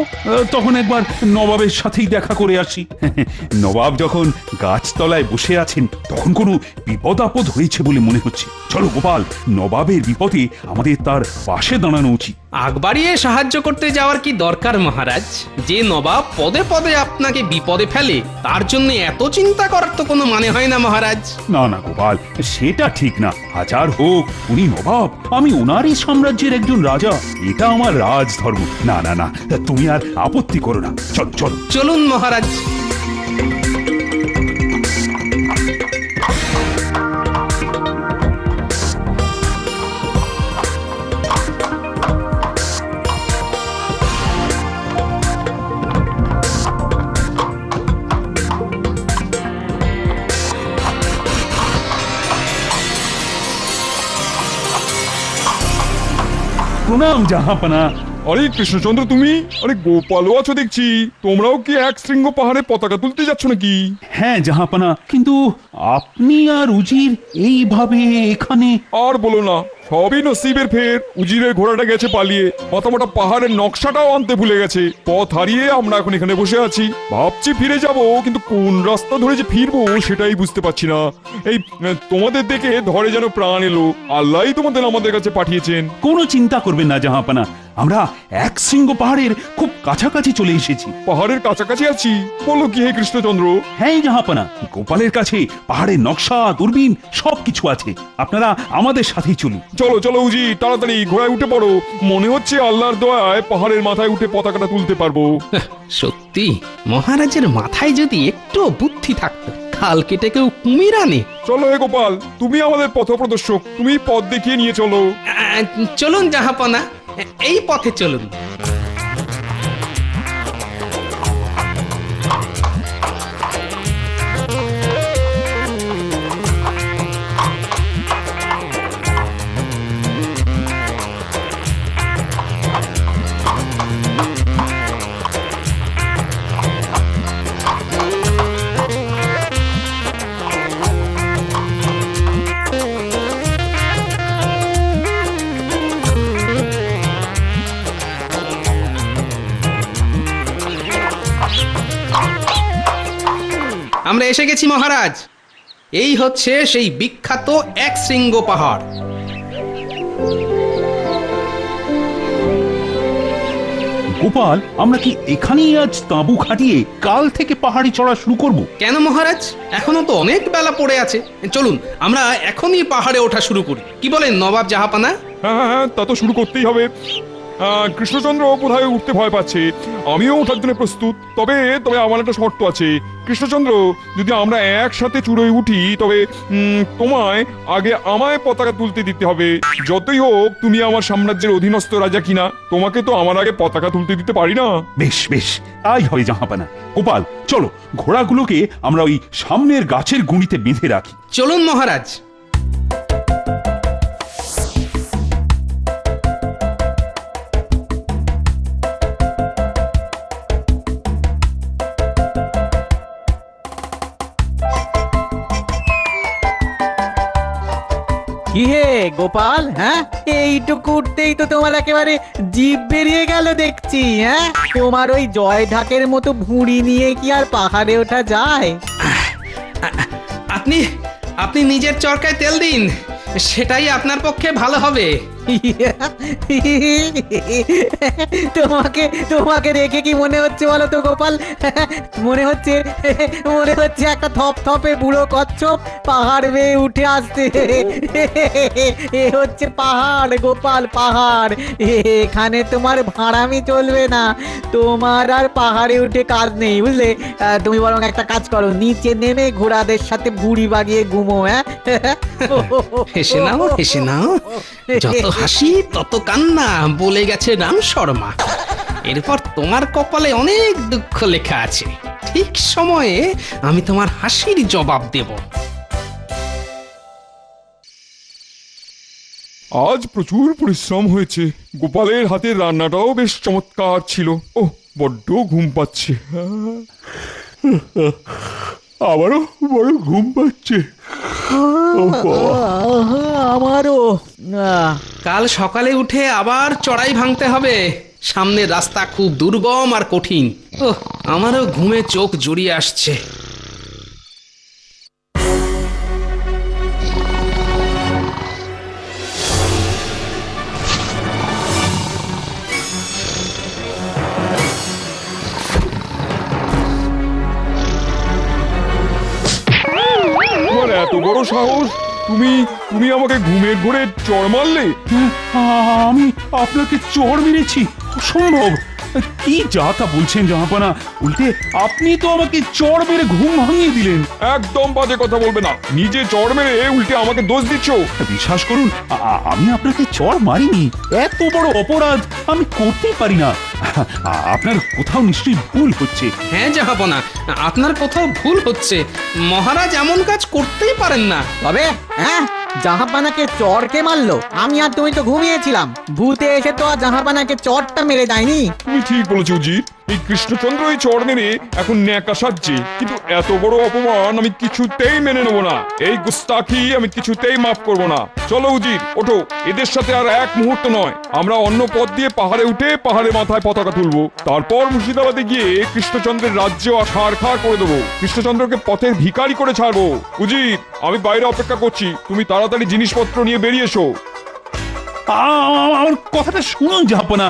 তখন একবার নবাবের সাথেই দেখা করে আসি। নবাব যখন গাছতলায় বসে আছেন, তখন কোনো বিপদ আপদ হয়েছে বলে মনে হচ্ছে। চলো গোপাল, নবাবের বিপদে আমাদের তার পাশে দাঁড়ানো উচিত। আগ বাড়িয়ে সাহায্য করতে যাওয়ার কি দরকার মহারাজ? যে নবাব পদে পদে আপনাকে বিপদে ফেলে, তার জন্য এত চিন্তা করার তো কোনো মানে হয় না মহারাজ। না না গোপাল, সেটা ঠিক না। হাজার হোক উনি নবাব, আমি ওনারই সাম্রাজ্যের একজন রাজা, এটা আমার রাজধর্ম। না না না, তুমি আর আপত্তি করো না। চল চল চলুন মহারাজ। প্রণাম জাহাপানা। আরে কৃষ্ণচন্দ্র, তুমি? আরে গোপালও আছো দেখছি। তোমরাও কি এক শৃঙ্গ পাহাড়ে পতাকা তুলতে যাচ্ছ নাকি? হ্যাঁ জাহাপানা, কিন্তু আপনি আর উজির এইভাবে এখানে? আর বলো না, সবই নসিবের ফের। উজিরের ঘোড়াটা গেছে পালিয়ে, মাথামোটা পাহাড়ের নকশাটাও আনতে ভুলে গেছে। পথ হারিয়ে আমরা এখন এখানে বসে আছি। ভাবছি ফিরে যাব, কিন্তু কোন রাস্তা ধরে যে ফিরবো সেটাই বুঝতে পারছি না। এই তোমাদের দেখে ধরে যেন প্রাণ এলো। আল্লাহই তোমাদের আমাদের কাছে পাঠিয়েছেন। কোনো চিন্তা করবেন না জাহাপানা, আমরা এক শৃঙ্গ পাহাড়ের খুব কাছাকাছি চলে এসেছি। পাহাড়ের কাছাকাছি আছি? বলো কি হে কৃষ্ণচন্দ্র? হ্যাঁ জাহাপানা, গোপালের কাছে পাহাড়ের নকশা, দূরবীন সবকিছু আছে। আপনারা আমাদের সাথেই চলুন। চলো চলো উজি, তাড়াতাড়ি ঘোড়ায় উঠে পড়ো। মনে হচ্ছে আল্লাহর দয়ায় পাহাড়ের মাথায় উঠে পতাকাটা তুলতে পারবো। সত্যি মহারাজের মাথায় যদি একটু বুদ্ধি থাকতো, খাল কেটে কেউ কুমির আনে। চলো হে গোপাল, তুমি আমাদের পথপ্রদর্শক, তুমি পথ দেখিয়ে নিয়ে চলো। চলুন জাহাপনা, এই পথে চলুন। আমরা এসে গেছি মহারাজ। এই হচ্ছে সেই বিখ্যাত এক শৃঙ্গ পাহাড়। গোপাল, আমরা কি এখানেই আজ তাঁবু খাটিয়ে কাল থেকে পাহাড়ি চড়া শুরু করব? কেন মহারাজ, এখনো তো অনেক বেলা পড়ে আছে। চলুন আমরা এখনই পাহাড়ে ওঠা শুরু করি। কি বলেন নবাব জাহাপানা? হ্যাঁ, তা তো শুরু করতেই হবে। কৃষ্ণচন্দ্র বোধহয় উঠতে ভয় পাচ্ছে, আমিও ওঠার জন্য প্রস্তুত। তবে আমার একটা শর্ত আছে। কৃষ্ণচন্দ্র, যদি আমরা একসাথে চূড়োয় উঠি তবে তোমায় আগে আমায় পতাকা তুলতে দিতে হবে। যতই হোক তুমি আমার সাম্রাজ্যের অধীনস্থ রাজা কিনা, তোমাকে তো আমার আগে পতাকা তুলতে দিতে পারি না। বেশ বেশ, তাই হয় জাহাপানা। গোপাল, চলো ঘোড়াগুলোকে আমরা ওই সামনের গাছের গুঁড়িতে বেঁধে রাখি। চলুন মহারাজ। কি হে গোপাল, হ্যাঁ এইটুকু উঠতেই তো তোমার একেবারে জিভ বেরিয়ে গেল দেখছি। হ্যাঁ, তোমার ওই জয় ঢাকের মতো ভুঁড়ি নিয়ে কি আর পাহাড়ে ওঠা যায়? আপনি আপনি নিজের চরকায় তেল দিন, সেটাই আপনার পক্ষে ভালো হবে। তোমাকে দেখে কি মনে হচ্ছে বলো তো গোপাল? মনে হচ্ছে একটা থপ থপে বুড়ো কচ্ছপ পাহাড় বেয়ে উঠে আসছে। এ হচ্ছে পাহাড় গোপাল, পাহাড়। এখানে তোমার ভাড়ামি চলবে না। তোমার আর পাহাড়ে উঠে কাজ নেই, বুঝলে? তুমি বরং একটা কাজ করো, নিচে নেমে ঘোড়াদের সাথে বুড়ি বাগিয়ে ঘুমো। হ্যাঁ, হেসে নাও, হেসে নাও। যত হাসি তত কান্না, বলে গেছে রাম শর্মা। এরপর তোমার কপালে অনেক দুঃখ লেখা আছে। ঠিক সময়ে আমি তোমার হাসির জবাব দেব। আজ প্রচুর পরিশ্রম হয়েছে। গোপালের হাতের রান্নাটাও বেশ চমৎকার ছিল। ও, বড্ড ঘুম পাচ্ছে। আমারও বড় ঘুম পাচ্ছে। আমারও। কাল সকালে উঠে আবার চড়াই ভাঙতে হবে। সামনের রাস্তা খুব দুর্গম আর কঠিন। আমারও ঘুমে চোখ জড়িয়ে আসছে। এত বড় সাহস! তুমি আমাকে ঘুমের ঘোরে চড় মারলে? আমি আপনাকে চড় মেরেছি? অসম্ভব! কি যা তা বলছেন জাহাপানা? উল্টে আপনি তো আমাকে চড় মেরে ঘুম ভাঙিয়ে দিলেন। একদম বাজে কথা বলবে না। নিজে চড় মেরে উল্টে আমাকে দোষ দিচ্ছ। বিশ্বাস করুন, আমি আপনাকে চড় মারিনি। এত বড় অপরাধ আমি করতেই পারি না। আপনার কোথাও নিশ্চয়ই ভুল হচ্ছে। হ্যাঁ জাহাপনা, আপনার কোথাও ভুল হচ্ছে। মহারাজ এমন কাজ করতেই পারেন না। তবে হ্যাঁ, জাহাপানাকে চড় কে মারলো? আমি আর তুমি তো ঘুমিয়েছিলাম। ভূতে এসে তো আর জাহাপানাকে চড়টা মেরে যায়নি। তুমি ঠিক বলেছো উজির। এই কৃষ্ণচন্দ্র এই চড় মেরে এখন ন্যাকা সাজছে, কিন্তু এত বড় অপমান আমি কিছুতেই মেনে নেবো না। এই গুস্তাখি আমি কিছুতেই মাফ করবো না। চলো উজির, ওঠো। এদের সাথে আর এক মুহূর্ত নয়। আমরা অন্য পথ দিয়ে পাহাড়ে উঠে পাহাড়ের মাথায় পতাকা তুলবো। তারপর মুর্শিদাবাদে গিয়ে কৃষ্ণচন্দ্রের রাজ্য ছাড়খাড় করে দেবো। কৃষ্ণচন্দ্রকে পথের ভিখারি করে ছাড়বো। উজির, আমি বাইরে অপেক্ষা করছি। তুমি তাড়াতাড়ি জিনিসপত্র নিয়ে বেরিয়ে এসো। আমার কথাটা শুনুন জাহাপানা,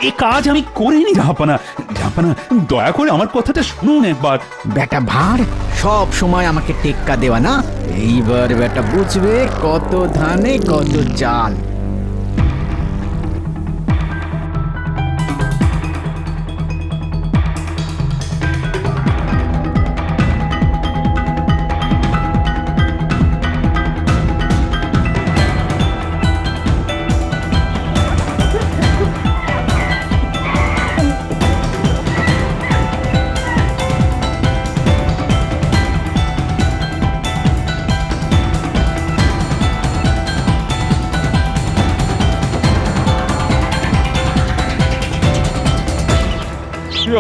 এই কাজ আমি করিনি জাহাপানা। জাহাপানা, দয়া করে আমার কথাটা শুনুন একবার। বেটা ভাঁড়, সব সময় আমাকে টেক্কা দেওয়া না। এইবার বেটা বুঝবে কত ধানে কত চাল।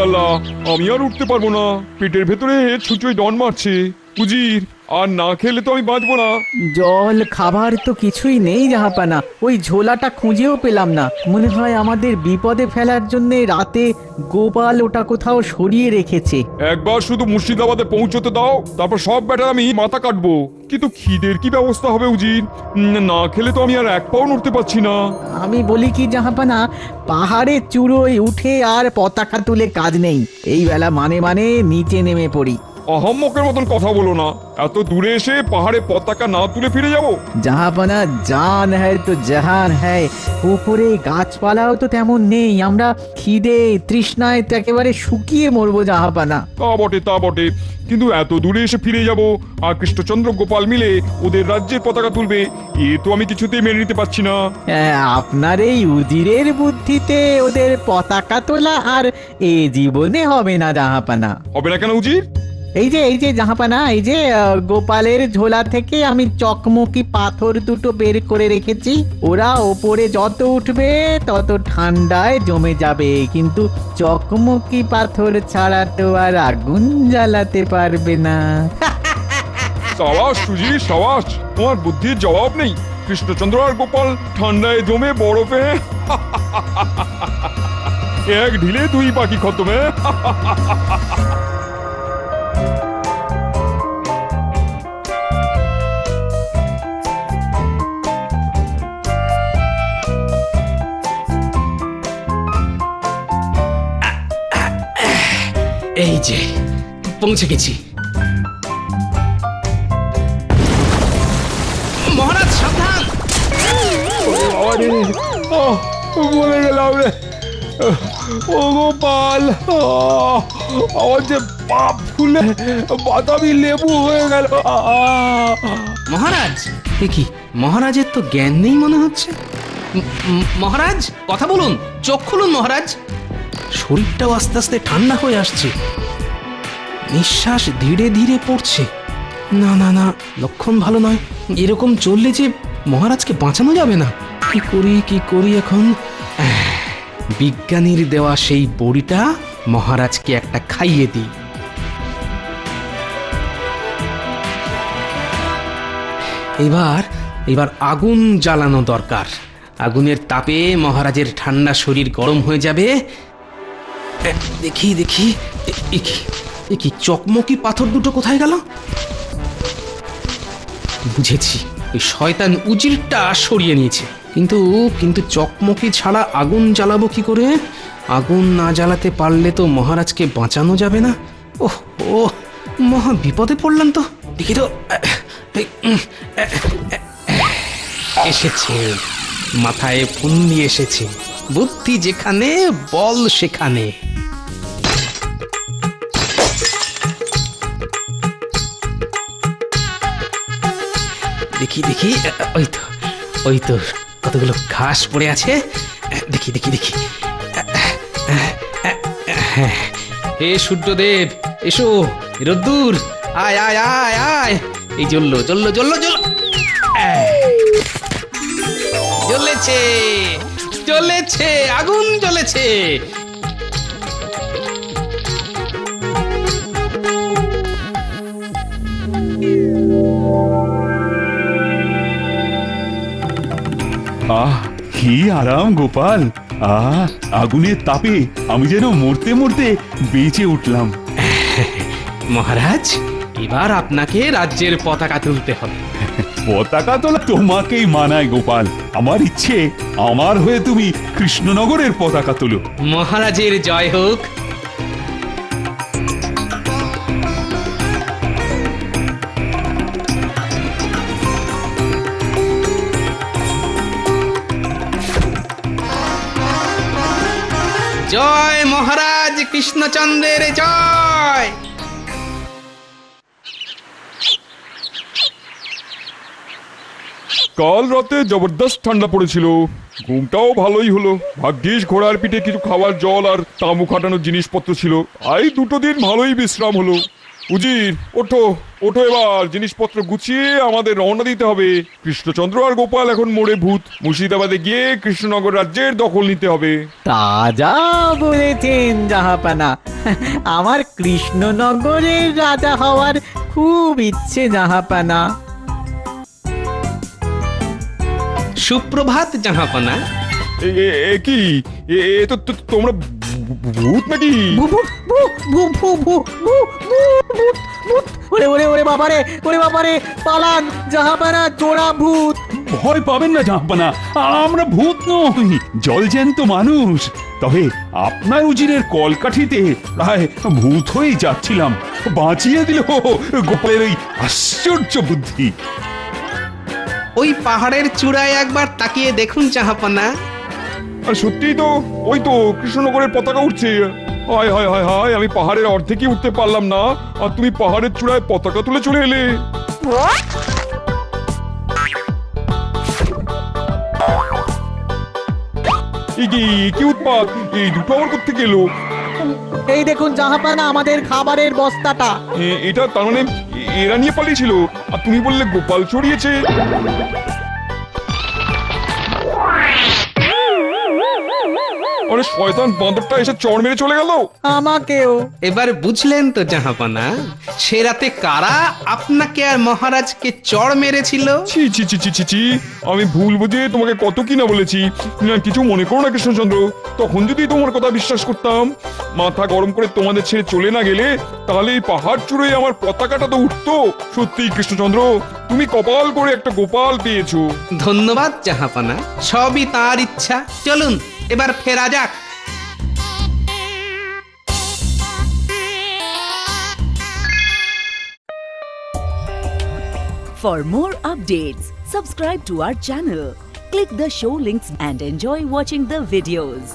আল্লাহ, আমি আর উঠতে পারবো না। পেটের ভেতরে ছুঁচোয় ডন মারছে। উজির, আর না খেলে তো আমি বাঁচবো না। জল খাবার তো কিছুই নেই জাহাপানা, ওই ঝোলাটা খুঁজেও পেলাম না। মনে হয় আমাদের বিপদে ফেলার জন্য রাতে গোপাল ওটা কোথাও সরিয়ে রেখেছে। একবার শুধু মুর্শিদাবাদে পৌঁছতে দাও, তারপর সব ব্যাটার আমি মাথা কাটবো। কিন্তু খিদের কি ব্যবস্থা হবে উজির? না খেলে তো আমি আর এক পাও নড়তে পারছি না। আমি বলি কি জাহাপানা, পাহাড়ে চূড়োয় উঠে আর পতাকা তুলে কাজ নেই। এই বেলা মানে মানে নিচে নেমে পড়ি। আহাম্মকের মতন কথা বলো না। এত দূরে এসে পাহাড়ে পতাকা না তুলে ফিরে যাব? জাহাপানা জান হ্যায় তো জাহান হ্যায়। উপরে গাছপালাও তো তেমন নেই, আমরা খিদে তৃষ্ণায় তো একেবারে শুকিয়ে মরবো জাহাপানা। তা বটে, তা বটে, কিন্তু এত দূরে এসে ফিরে যাব আর কৃষ্ণচন্দ্র গোপাল মিলে ওদের রাজ্যের পতাকা তুলবে, এ তো আমি কিছুতেই মেনে নিতে পারছি না। আপনার এই উজিরের বুদ্ধিতে ওদের পতাকা তোলা আর এ জীবনে হবে না জাহাপানা। হবে না কেন উজির? এই যে জাহাপানা, এই যে গোপালের ঝোলা থেকে আমি চকমকি পাথর দুটো বের করে রেখেছি। ওরা ওপরে যত উঠবে তত ঠান্ডায় জমে যাবে, কিন্তু চকমকি পাথর ছাড়া তো আর আগুন জ্বালাতে পারবে না। সাবাস সুজির, সাবাস, তোমার বুদ্ধির জবাব নেই। কৃষ্ণচন্দ্র আর গোপাল ঠান্ডায় জমে বরফে এক ঢিলে দুই পাখি খতমে। এই যে পৌঁছে গেছি। মহারাজ সাবধান! বলে গেলাম রে, ও গোপাল, আমার যে পাপ ফুলে বাদামি লেবু হয়ে গেল। মহারাজ, এ কি, মহারাজের তো জ্ঞান নেই মনে হচ্ছে। মহারাজ কথা বলুন, চোখ খুলুন মহারাজ। শরীরটাও আস্তে আস্তে ঠান্ডা হয়ে আসছে, নিঃশ্বাস ধীরে ধীরে পড়ছে। না না না, লক্ষণ ভালো নয়। এরকম চললে যে মহারাজকে বাঁচানো যাবে না। কি করি এখন? বিজ্ঞানীর দেওয়া সেই বড়িটা মহারাজকে একটা খাইয়ে দিই। এবার আগুন জ্বালানো দরকার। আগুনের তাপে মহারাজের ঠান্ডা শরীর গরম হয়ে যাবে। দেখি কি চকমকি পাথর দুটো কোথায় গেল? বুঝেছি, ওই শয়তান উজিরটা সরিয়ে নিয়েছে। কিন্তু চকমকি ছাড়া আগুন জ্বালাবো কি করে? আগুন না জ্বালাতে পারলে তো মহারাজকে বাঁচানো যাবে না। ওহ, মহা বিপদে পড়লাম তো। দেখি তো, এসেছে, মাথায় ফুন্দি এসেছে। বুদ্ধি যেখানে, বল সেখানে। দেখি ওই তো কতগুলো ঘাস পড়ে আছে। দেখি হে সূর্যদেব, এসো, রোদ্দুর, আয় আয় আয় আয়। এই জ্বললো, জ্বলেছে, আগুন জ্বলেছে। কি আরাম গোপাল! আগুনের তাপে আমি যেন মরতে মরতে বেঁচে উঠলাম। মহারাজ, এবার আপনাকে রাজ্যের পতাকা তুলতে হবে। পতাকা তোলা তোমাকেই মানায় গোপাল। আমার ইচ্ছে, আমার হয়ে তুমি কৃষ্ণনগরের পতাকা তোলো। মহারাজের জয় হোক। জয় মহারাজ কৃষ্ণচন্দ্রের জয়। কাল রাতে জবরদস্ত ঠান্ডা পড়েছিল, ঘুমটাও ভালোই হলো। ভাগ্যিস ঘোড়ার পিঠে কিছু খাবার, জল আর তাঁবু খাটানোর জিনিসপত্র ছিল। এই 2 দিন ভালোই বিশ্রাম হলো। উজির, ওঠো, এবার জিনিসপত্র গুছিয়ে আমাদের রওনা দিতে হবে। কৃষ্ণচন্দ্র আর গোপাল এখন মোড়ে ভূত। মুর্শিদাবাদে গিয়ে কৃষ্ণনগর রাজ্যের দখল নিতে হবে। তাজা বলেছেন জাহাপানা। আমার কৃষ্ণনগরের রাজা হওয়ার খুব ইচ্ছে জাহাপানা। সুপ্রভাত জাহাপনা। এ কি এ তো তোমরা ভূত নাকি? ওরে ওরে ওরে বাবারে, ওরে বাবারে, পালান জাহাপানা, চোরা ভূত। ভয় পাবেন না জাহাপানা, আমরা ভূত নই, জলজ্যান্ত মানুষ। তবে আপনার উজিরের কলকাঠিতে প্রায় ভূত হয়েই যাচ্ছিলাম, বাঁচিয়ে দিল গোপালের ওই আশ্চর্য বুদ্ধি। ওই পাহাড়ের চূড়ায় একবার তাকিয়ে দেখুন জাহাপনা। আর সত্যিই তো, ওই তো কৃষ্ণনগরের পতাকা উঠছে। হায় হায় হায় হায়, আমি পাহাড়ের অর্ধেকই উঠতে পারলাম না, আর তুমি পাহাড়ের চূড়ায় পতাকা তুলে চলে এলে। কি উৎপাত, এই দুটো আমার করতে গেল। এই দেখুন জাহাপানা, আমাদের খাবারের বস্তাটা। এটা তার মানে এরা নিয়ে পালিয়েছিল, আর তুমি বললে গোপাল চড়িয়েছে। আরে শয়তান বাঁদরটা এসে চড় মেরে চলে গেল আমাকেও। এবার বুঝলেন তো জাহাপনা, সে রাতে কারা আপনাকে আর মহারাজকে চড় মেরেছিল? ছি ছি ছি ছি ছি ছি, আমি ভুল বুঝে তোমাকে কত কি না বলেছি। না, কিছু মনে করো না কৃষ্ণচন্দ্র, তখন যদি তোমার কথা বিশ্বাস করতাম, মাথা গরম করে তোমাদের ছেড়ে চলে না গেলে, তাহলে এই পাহাড় চূড়ে আমার পতাকাটা তো উঠতো। সত্যি কৃষ্ণচন্দ্র, তুমি কপাল করে একটা গোপাল পেয়েছো। ধন্যবাদ জাহাপনা, সবই তার ইচ্ছা। চলুন এবার ফেরা যাক। For more updates, subscribe to our channel, click the show links and enjoy watching the videos.